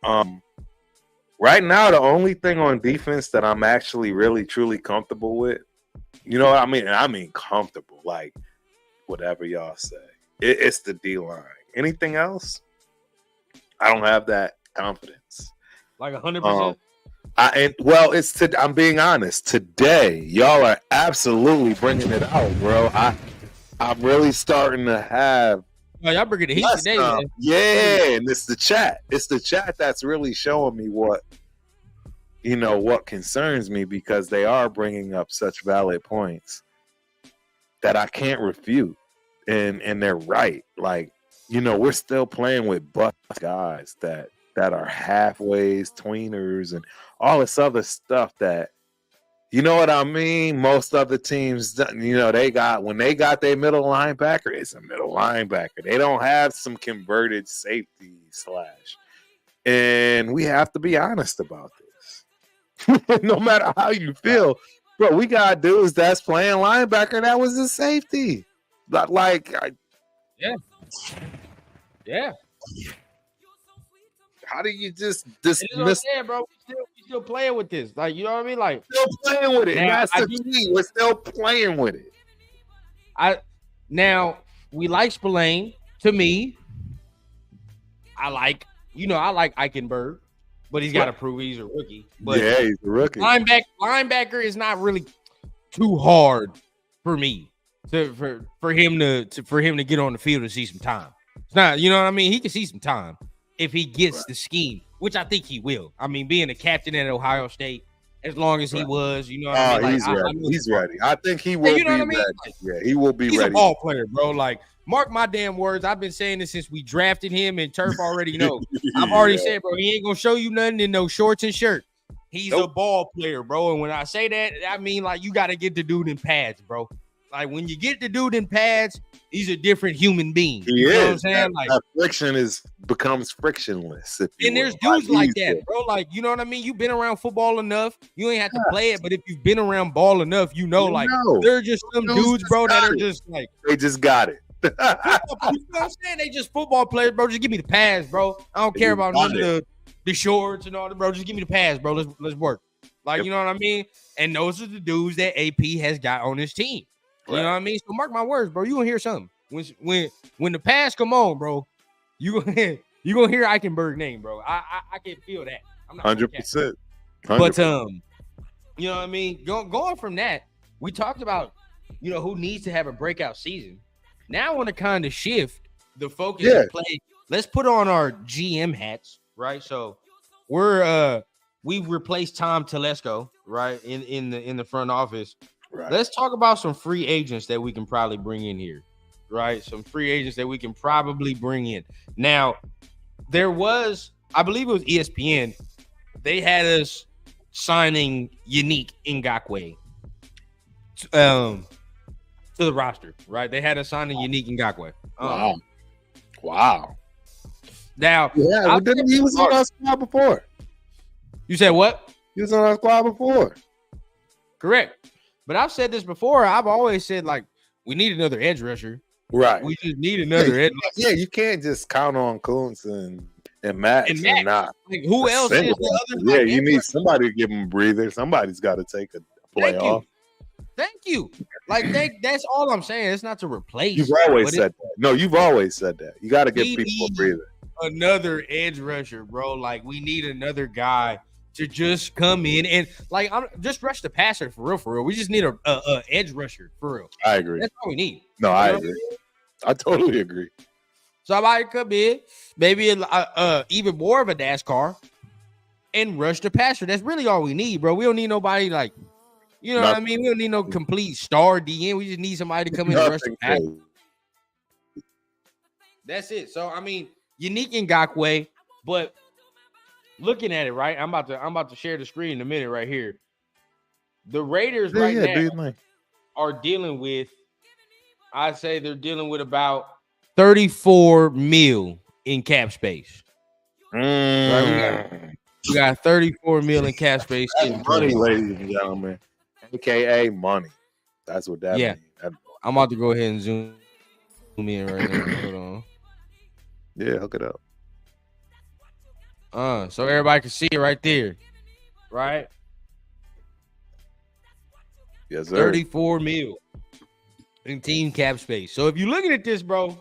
Right now, the only thing on defense that I'm actually really, truly comfortable with, you know what I mean? And I mean comfortable, like whatever y'all say. It's the D-line. Anything else? I don't have that confidence. Like 100%? I'm being honest. Today, y'all are absolutely bringing it out, bro. I'm really starting to have. Oh, y'all bringing the heat today, man. Yeah, and it's the chat. It's the chat that's really showing me what concerns me, because they are bringing up such valid points that I can't refute, and they're right. Like, we're still playing with bust guys that are halfways, tweeners, and all this other stuff that, you know what I mean? Most other teams, when they got their middle linebacker, it's a middle linebacker. They don't have some converted safety / and we have to be honest about this. No matter how you feel, bro, we got dudes that's playing linebacker that was a safety. Yeah. How do you just dismiss? Bro, we still playing with this. Like, you know what I mean? Like, still playing with it. Now, that's the key. We're still playing with it. Now we like Spillane. To me, I like Eichenberg, but he's got to prove he's a rookie. But yeah, he's a rookie. Linebacker is not really too hard for me for him to get on the field and see some time. It's not, you know what I mean? He can see some time if he gets the scheme, which I think he will. I mean, being a captain at Ohio State, as long as he was, you know what I mean? Like, he's ready. I think he will be ready. Like, yeah, he will be ready. He's a ball player, bro. Like, mark my damn words. I've been saying this since we drafted him, and Turf already know. I've already said, bro, he ain't going to show you nothing in no shorts and shirt. He's a ball player, bro. And when I say that, I mean, like, you got to get the dude in pads, bro. Like, when you get the dude in pads, he's a different human being. You know what I'm saying? Like, friction becomes frictionless. And there's dudes like that, bro. Like, you know what I mean? You've been around football enough. You ain't have to play it, but if you've been around ball enough, there are just some dudes, bro, that are just like, they just got it. You know what I'm saying? They just football players, bro. Just give me the pads, bro. I don't care about none of the shorts and all that, bro. Just give me the pads, bro. Let's work. Like, you know what I mean? And those are the dudes that AP has got on his team. You know what I mean? So mark my words, bro. You gonna hear something when the pass come on, bro. You gonna hear Eichenberg name, bro. I can feel that. I'm not 100%. But you know what I mean. Going from that, we talked about who needs to have a breakout season. Now I want to kind of shift the focus and play. Let's put on our GM hats, right? So we've replaced Tom Telesco, right, in the front office. Right. Let's talk about some free agents that we can probably bring in here, right? Some free agents that we can probably bring in. Now, there was, I believe it was ESPN, they had us signing Unique Ngakoue to the roster, right? They had us signing Unique Ngakoue. Wow. Now, he was on our squad before. You said what? He was on our squad before. Correct. But I've said this before. I've always said, like, we need another edge rusher. Right. We just need another edge rusher. Yeah, you can't just count on Kuntz and Maxx and not. Like, who else is the other? Yeah, you need somebody to give him a breather. Somebody's got to take a playoff. Thank you. Like, that's all I'm saying. It's not to replace. You've always said that. No, you've always said that. You got to give people a breather. Another edge rusher, bro. Like, we need another guy to just come in and I'm just rush the passer for real. We just need a edge rusher for real. I agree. That's all we need. No, I agree. I totally agree. Somebody come in, maybe even more of a NASCAR, and rush the passer. That's really all we need, bro. We don't need nobody like You know what I mean? We don't need no complete star DN. We just need somebody to come in and rush the pass. That's it. So I mean, unique Ngakoue, but looking at it, right? I'm about to share the screen in a minute right here. The Raiders now are dealing with, I'd say they're dealing with about 34 mil in cap space. Right? We got 34 mil in cap space. Money, ladies and gentlemen. AKA money. That's what that means. I'm about to go ahead and zoom in right now. Hold on. Yeah, hook it up. So everybody can see it right there. Right? Yes, sir. 34 mil in team cap space. So if you're looking at this, bro,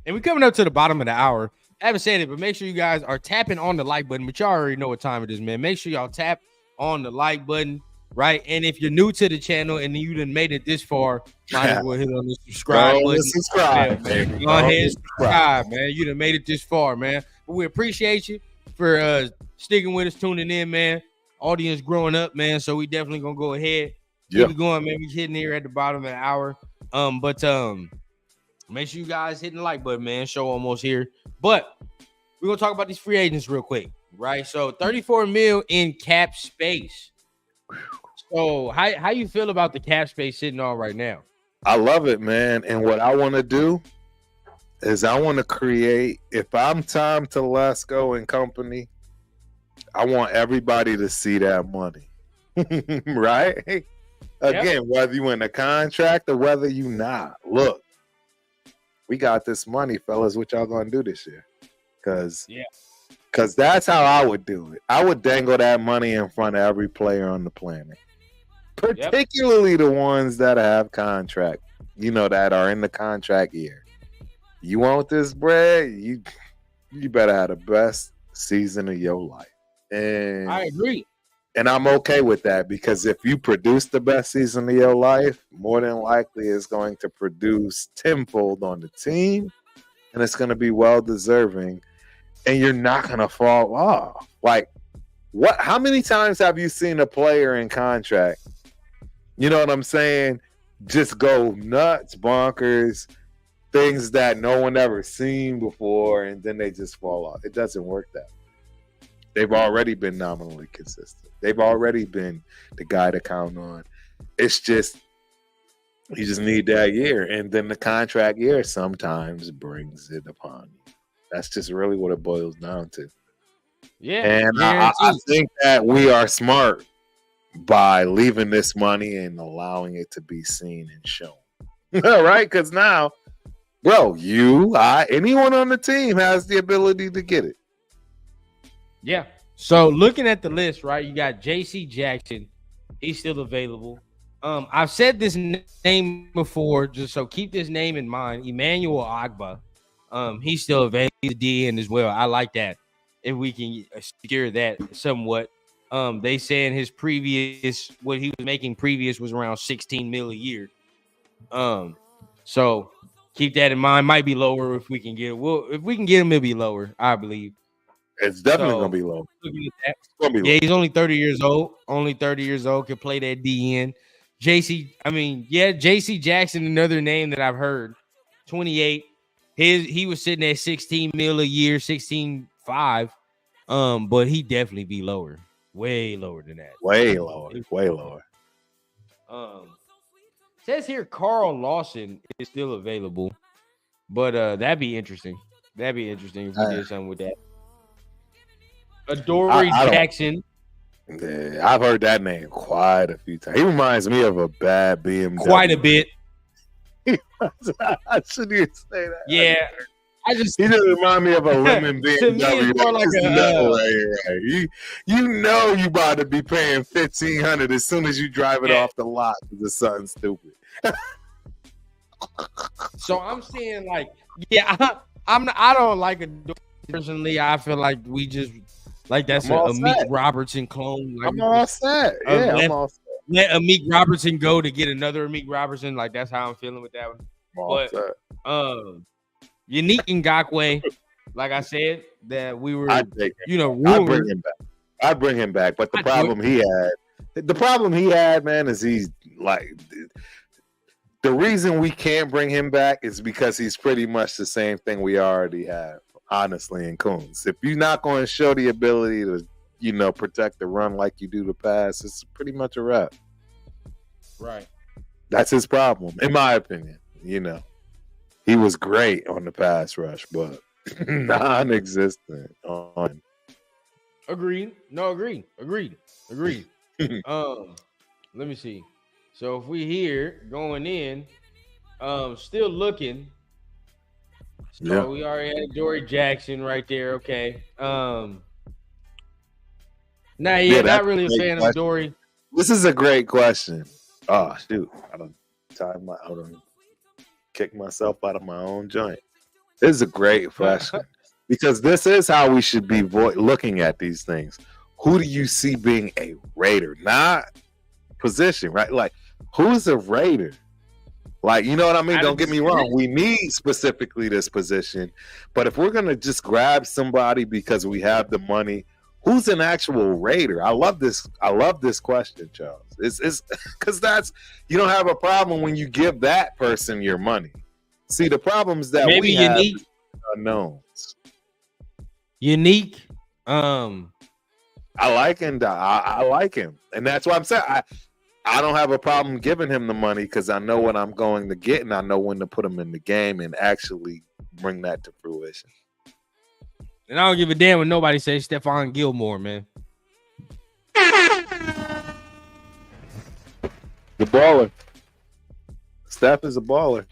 and we're coming up to the bottom of the hour, I haven't said it, but make sure you guys are tapping on the like button, but y'all already know what time it is, man. Make sure y'all tap on the like button, right? And if you're new to the channel and you done made it this far, might as well hit on the subscribe button. Subscribe, man. Go ahead and subscribe, man. You done made it this far, man. But we appreciate you for sticking with us, tuning in, man. Audience growing up, man. So we definitely gonna go ahead. Keep it going, man. We hitting here at the bottom of the hour. But make sure you guys hitting the like button, man. Show almost here. But we're gonna talk about these free agents real quick, right? So 34 mil in cap space. So how you feel about the cap space sitting on right now? I love it, man. And what I want to do is I want to create, if I'm Tom Telesco and company, I want everybody to see that money. Right? Again, whether you in a contract or whether you not. Look, we got this money, fellas. What y'all gonna do this year? Because that's how I would do it. I would dangle that money in front of every player on the planet, particularly the ones that have contract, that are in the contract year. You want this bread? You better have the best season of your life. And I agree. And I'm okay with that, because if you produce the best season of your life, more than likely it's going to produce tenfold on the team, and it's going to be well deserving, and you're not going to fall off. Like, what? How many times have you seen a player in contract, you know what I'm saying, just go nuts, bonkers, things that no one ever seen before, and then they just fall off? It doesn't work that way. They've already been nominally consistent. They've already been the guy to count on. It's just, you just need that year. And then the contract year sometimes brings it upon you. That's just really what it boils down to. Yeah. And I think that we are smart by leaving this money and allowing it to be seen and shown. Right? Because now, bro, anyone on the team has the ability to get it. Yeah. So looking at the list, right, you got J.C. Jackson. He's still available. I've said this name before, just so keep this name in mind. Emmanuel Agba. He's still available. He's the DN as well. I like that. If we can secure that somewhat. They saying his previous, what he was making previous was around 16 mil a year. So keep that in mind. Might be lower if we can get it. Well, if we can get him, it'll be lower, I believe. It's definitely gonna be low. He's only 30 years old. Only 30 years old, can play that DN. JC Jackson, another name that I've heard. 28. He was sitting at 16 mil a year, 16.5. But he definitely be lower. Way lower than that. Way lower. Says here Carl Lawson is still available. But that'd be interesting. That'd be interesting if we did something with that. Adoree Jackson. Yeah, I've heard that name quite a few times. He reminds me of a bad BMW. Quite a bit. I shouldn't even say that. Yeah. He just remind me of a lemon BMW. To me, it's more like you know you about to be paying $1,500 as soon as you drive it off the lot because it's something stupid. So I'm saying, like, I don't like it personally. I feel like we just that's a Meek Robertson clone. Like, I'm all set. Yeah, I'm all set. Let a Meek Robertson go to get another Meek Robertson. Like, that's how I'm feeling with that one. But unique Ngakoue, like I said, that we were, I'd bring him back. But the problem he had The problem he had, man, is he's like the reason we can't bring him back is because he's pretty much the same thing we already have, honestly, in Coons. If you're not going to show the ability to, protect the run like you do the pass, it's pretty much a wrap. Right. That's his problem, in my opinion. He was great on the pass rush, but non-existent on. Agreed. No, agreed. Let me see. So if we here going in, still looking. So we already had Dory Jackson right there. Okay. Not really a fan of Dory. This is a great question. Oh shoot! I don't kick myself out of my own joint. This is a great question because this is how we should be looking at these things. Who do you see being a Raider? Not position, right? Like, who's a Raider? Like, you know what I mean? Don't get me wrong. We need specifically this position. But if we're going to just grab somebody because we have the money, who's an actual Raider? I love this question, Charles. It's because you don't have a problem when you give that person your money. See, the problems that maybe we have unique unknowns. Unique. I like him. I like him, and that's why I'm saying I don't have a problem giving him the money because I know what I'm going to get, and I know when to put him in the game and actually bring that to fruition. And I don't give a damn when nobody says Stephon Gilmore, man. The baller. Steph is a baller.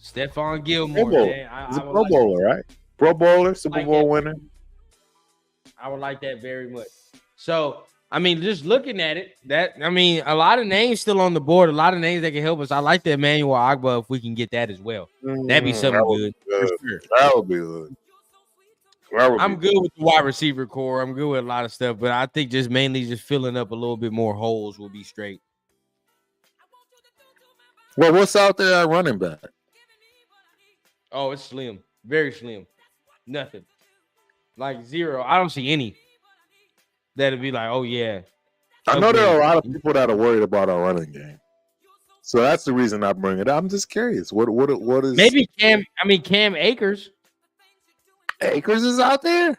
Stephon Gilmore, man. He's a Pro Bowler, right? Pro Bowler, Super Bowl winner. I would like that very much. So, I mean, just looking at it, a lot of names still on the board, a lot of names that can help us. I like the Emmanuel Ogbah if we can get that as well. That'd be something good. For sure. That would be good. I'm good with the wide receiver core. I'm good with a lot of stuff, but I think just mainly just filling up a little bit more holes will be straight. Well, what's out there at running back? Oh, it's slim. Very slim. Nothing. Like zero. I don't see any that'll be like, oh, yeah. I know there are a lot of people that are worried about our running game. So that's the reason I bring it up. I'm just curious. What is maybe Cam Akers. Akers is out there?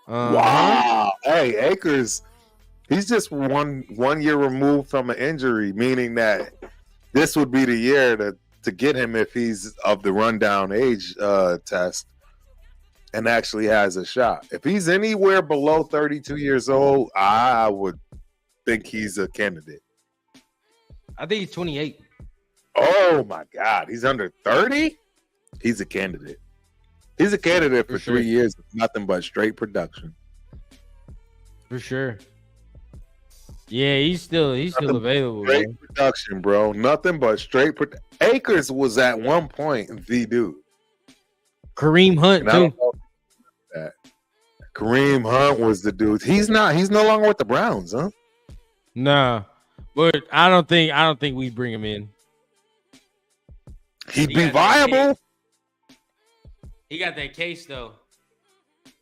Wow. Hey, Akers, he's just one year removed from an injury, meaning that this would be the year to get him if he's of the rundown age test and actually has a shot. If he's anywhere below 32 years old, I would think he's a candidate. I think he's 28. Oh, my God. He's under 30? He's a candidate. He's a candidate for 3 years of nothing but straight production. For sure. Yeah, he's still available. Straight production, bro. Nothing but straight production. Akers was at one point the dude. Kareem Hunt too. Kareem Hunt was the dude. He's no longer with the Browns, huh? Nah, but I don't think we bring him in. He'd be viable. He got that case though.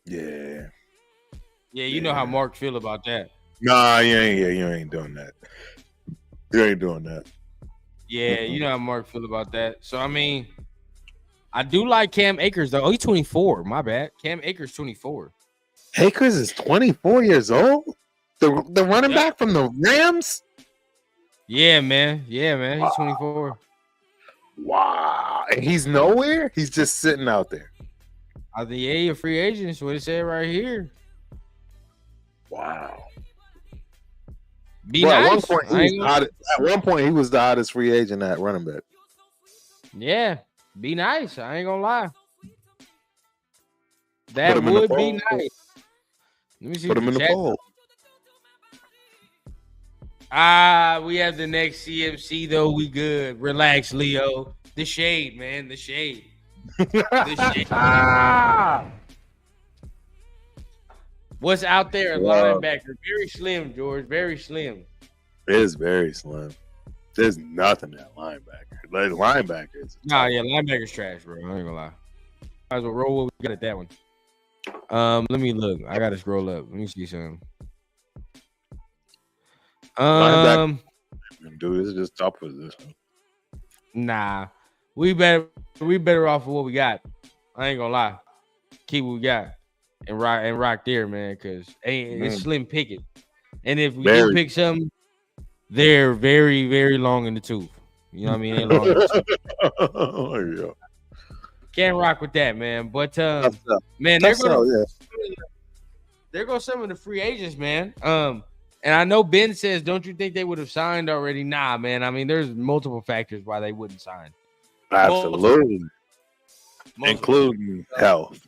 Yeah. Yeah, you know how Mark feel about that. Nah, you ain't doing that. You ain't doing that. Yeah, you know how Mark feel about that. So I mean, I do like Cam Akers though. Oh, he's 24. My bad. Cam Akers 24. Akers is 24 years old. The running back from the Rams. Yeah, man. He's 24. Wow, and he's nowhere. He's just sitting out there. I think a free agent is what it said right here. Wow. Be nice. At one point, he was the hottest free agent at running back. Yeah, be nice. I ain't gonna lie. That would be nice. Let me see. Put him in the poll. We have the next CMC though. We good. Relax, Leo. The shade, man. The shade. The shade. What's out there? Linebacker. Very slim, George. Very slim. It is very slim. There's nothing at linebacker. Like linebackers. Nah, yeah, linebacker's trash, bro. I ain't gonna lie. Might as well roll what we got at that one. Let me look. I gotta scroll up. Let me see something. Linebacker, dude, it's just top position. Nah, we better off with what we got. I ain't gonna lie. Keep what we got and rock there, man, because it's slim picking. And if we do pick something, they're very, very long in the tooth. You know what I mean? They're long in the tooth. Yeah. Can't rock with that, man. But man, there goes some of the free agents, man. And I know Ben says, don't you think they would have signed already? Nah, man. I mean, there's multiple factors why they wouldn't sign. Absolutely. Including health.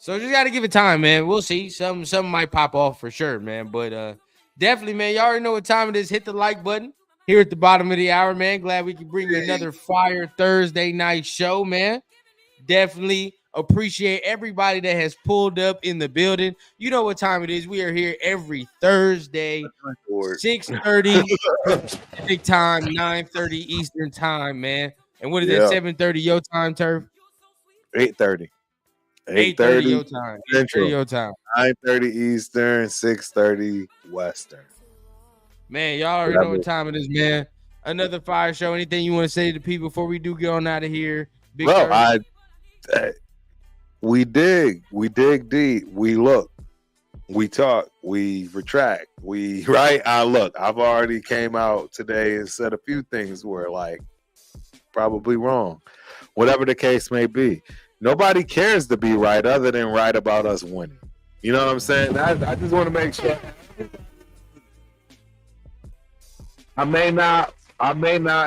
So just got to give it time, man. We'll see. Something might pop off for sure, man. But definitely, man, y'all already know what time it is. Hit the like button here at the bottom of the hour, man. Glad we can bring you another fire Thursday night show, man. Definitely appreciate everybody that has pulled up in the building. You know what time it is. We are here every Thursday, 6:30 Pacific time, 9:30 Eastern time, man. And what is that, 7:30 your time, Turf? 8:30. 8:30 your time. 8:30 your time. 9:30 Eastern, 6:30 Western. Man, y'all already know what time it is, man. Another fire show. Anything you want to say to the people before we do get on out of here? Bro, we dig deep. We look. We talk. We retract. I've already came out today and said a few things where like probably wrong. Whatever the case may be. Nobody cares to be right other than right about us winning. You know what I'm saying? I just want to make sure. I may not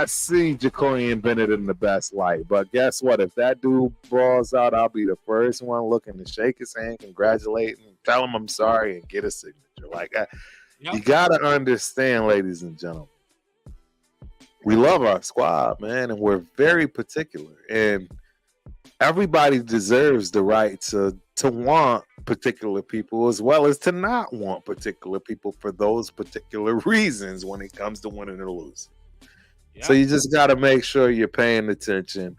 see Jacorian Bennett in the best light, but guess what? If that dude brawls out, I'll be the first one looking to shake his hand, congratulate him, tell him I'm sorry, and get a signature. Like you gotta understand, ladies and gentlemen, we love our squad, man, and we're very particular. And everybody deserves the right to want particular people as well as to not want particular people for those particular reasons when it comes to winning or losing. Yep. So you just got to make sure you're paying attention.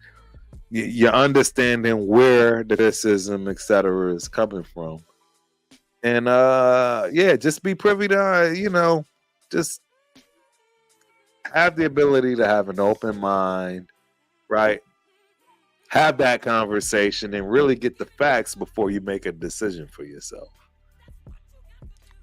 You're understanding where the racism, etc., is coming from. And, just be privy to, just have the ability to have an open mind, right? Have that conversation and really get the facts before you make a decision for yourself.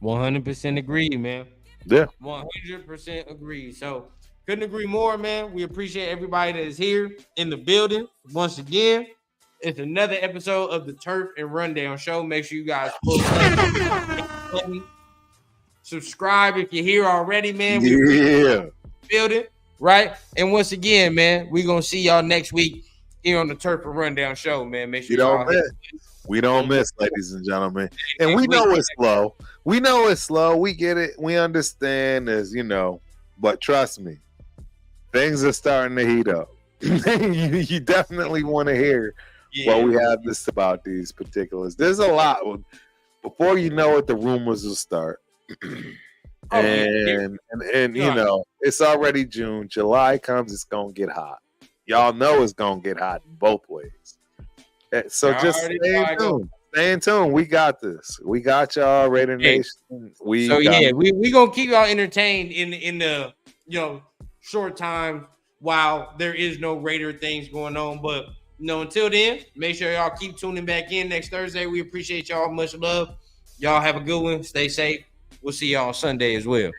100% agree, man. Yeah. 100% agree. So couldn't agree more, man. We appreciate everybody that is here in the building. Once again, it's another episode of the Turf and Rundown Show. Make sure you guys pull up, subscribe if you're here already, man. Building, right? And once again, man, we're going to see y'all next week here on the Turf and Rundown Show, man. Make sure we don't miss, ladies and gentlemen. And we know it's slow. We get it. We understand, but trust me, things are starting to heat up. you definitely want to hear what we have this about these particulars. There's a lot. Before you know it, the rumors will start. And it's already June. July comes, it's gonna get hot. Y'all know it's gonna get hot in both ways. So just stay in tune. We got this. We got y'all, Raider Nation. We gonna keep y'all entertained in the short time while there is no Raider things going on. But until then, make sure y'all keep tuning back in next Thursday. We appreciate y'all. Much love. Y'all have a good one. Stay safe. We'll see y'all on Sunday as well.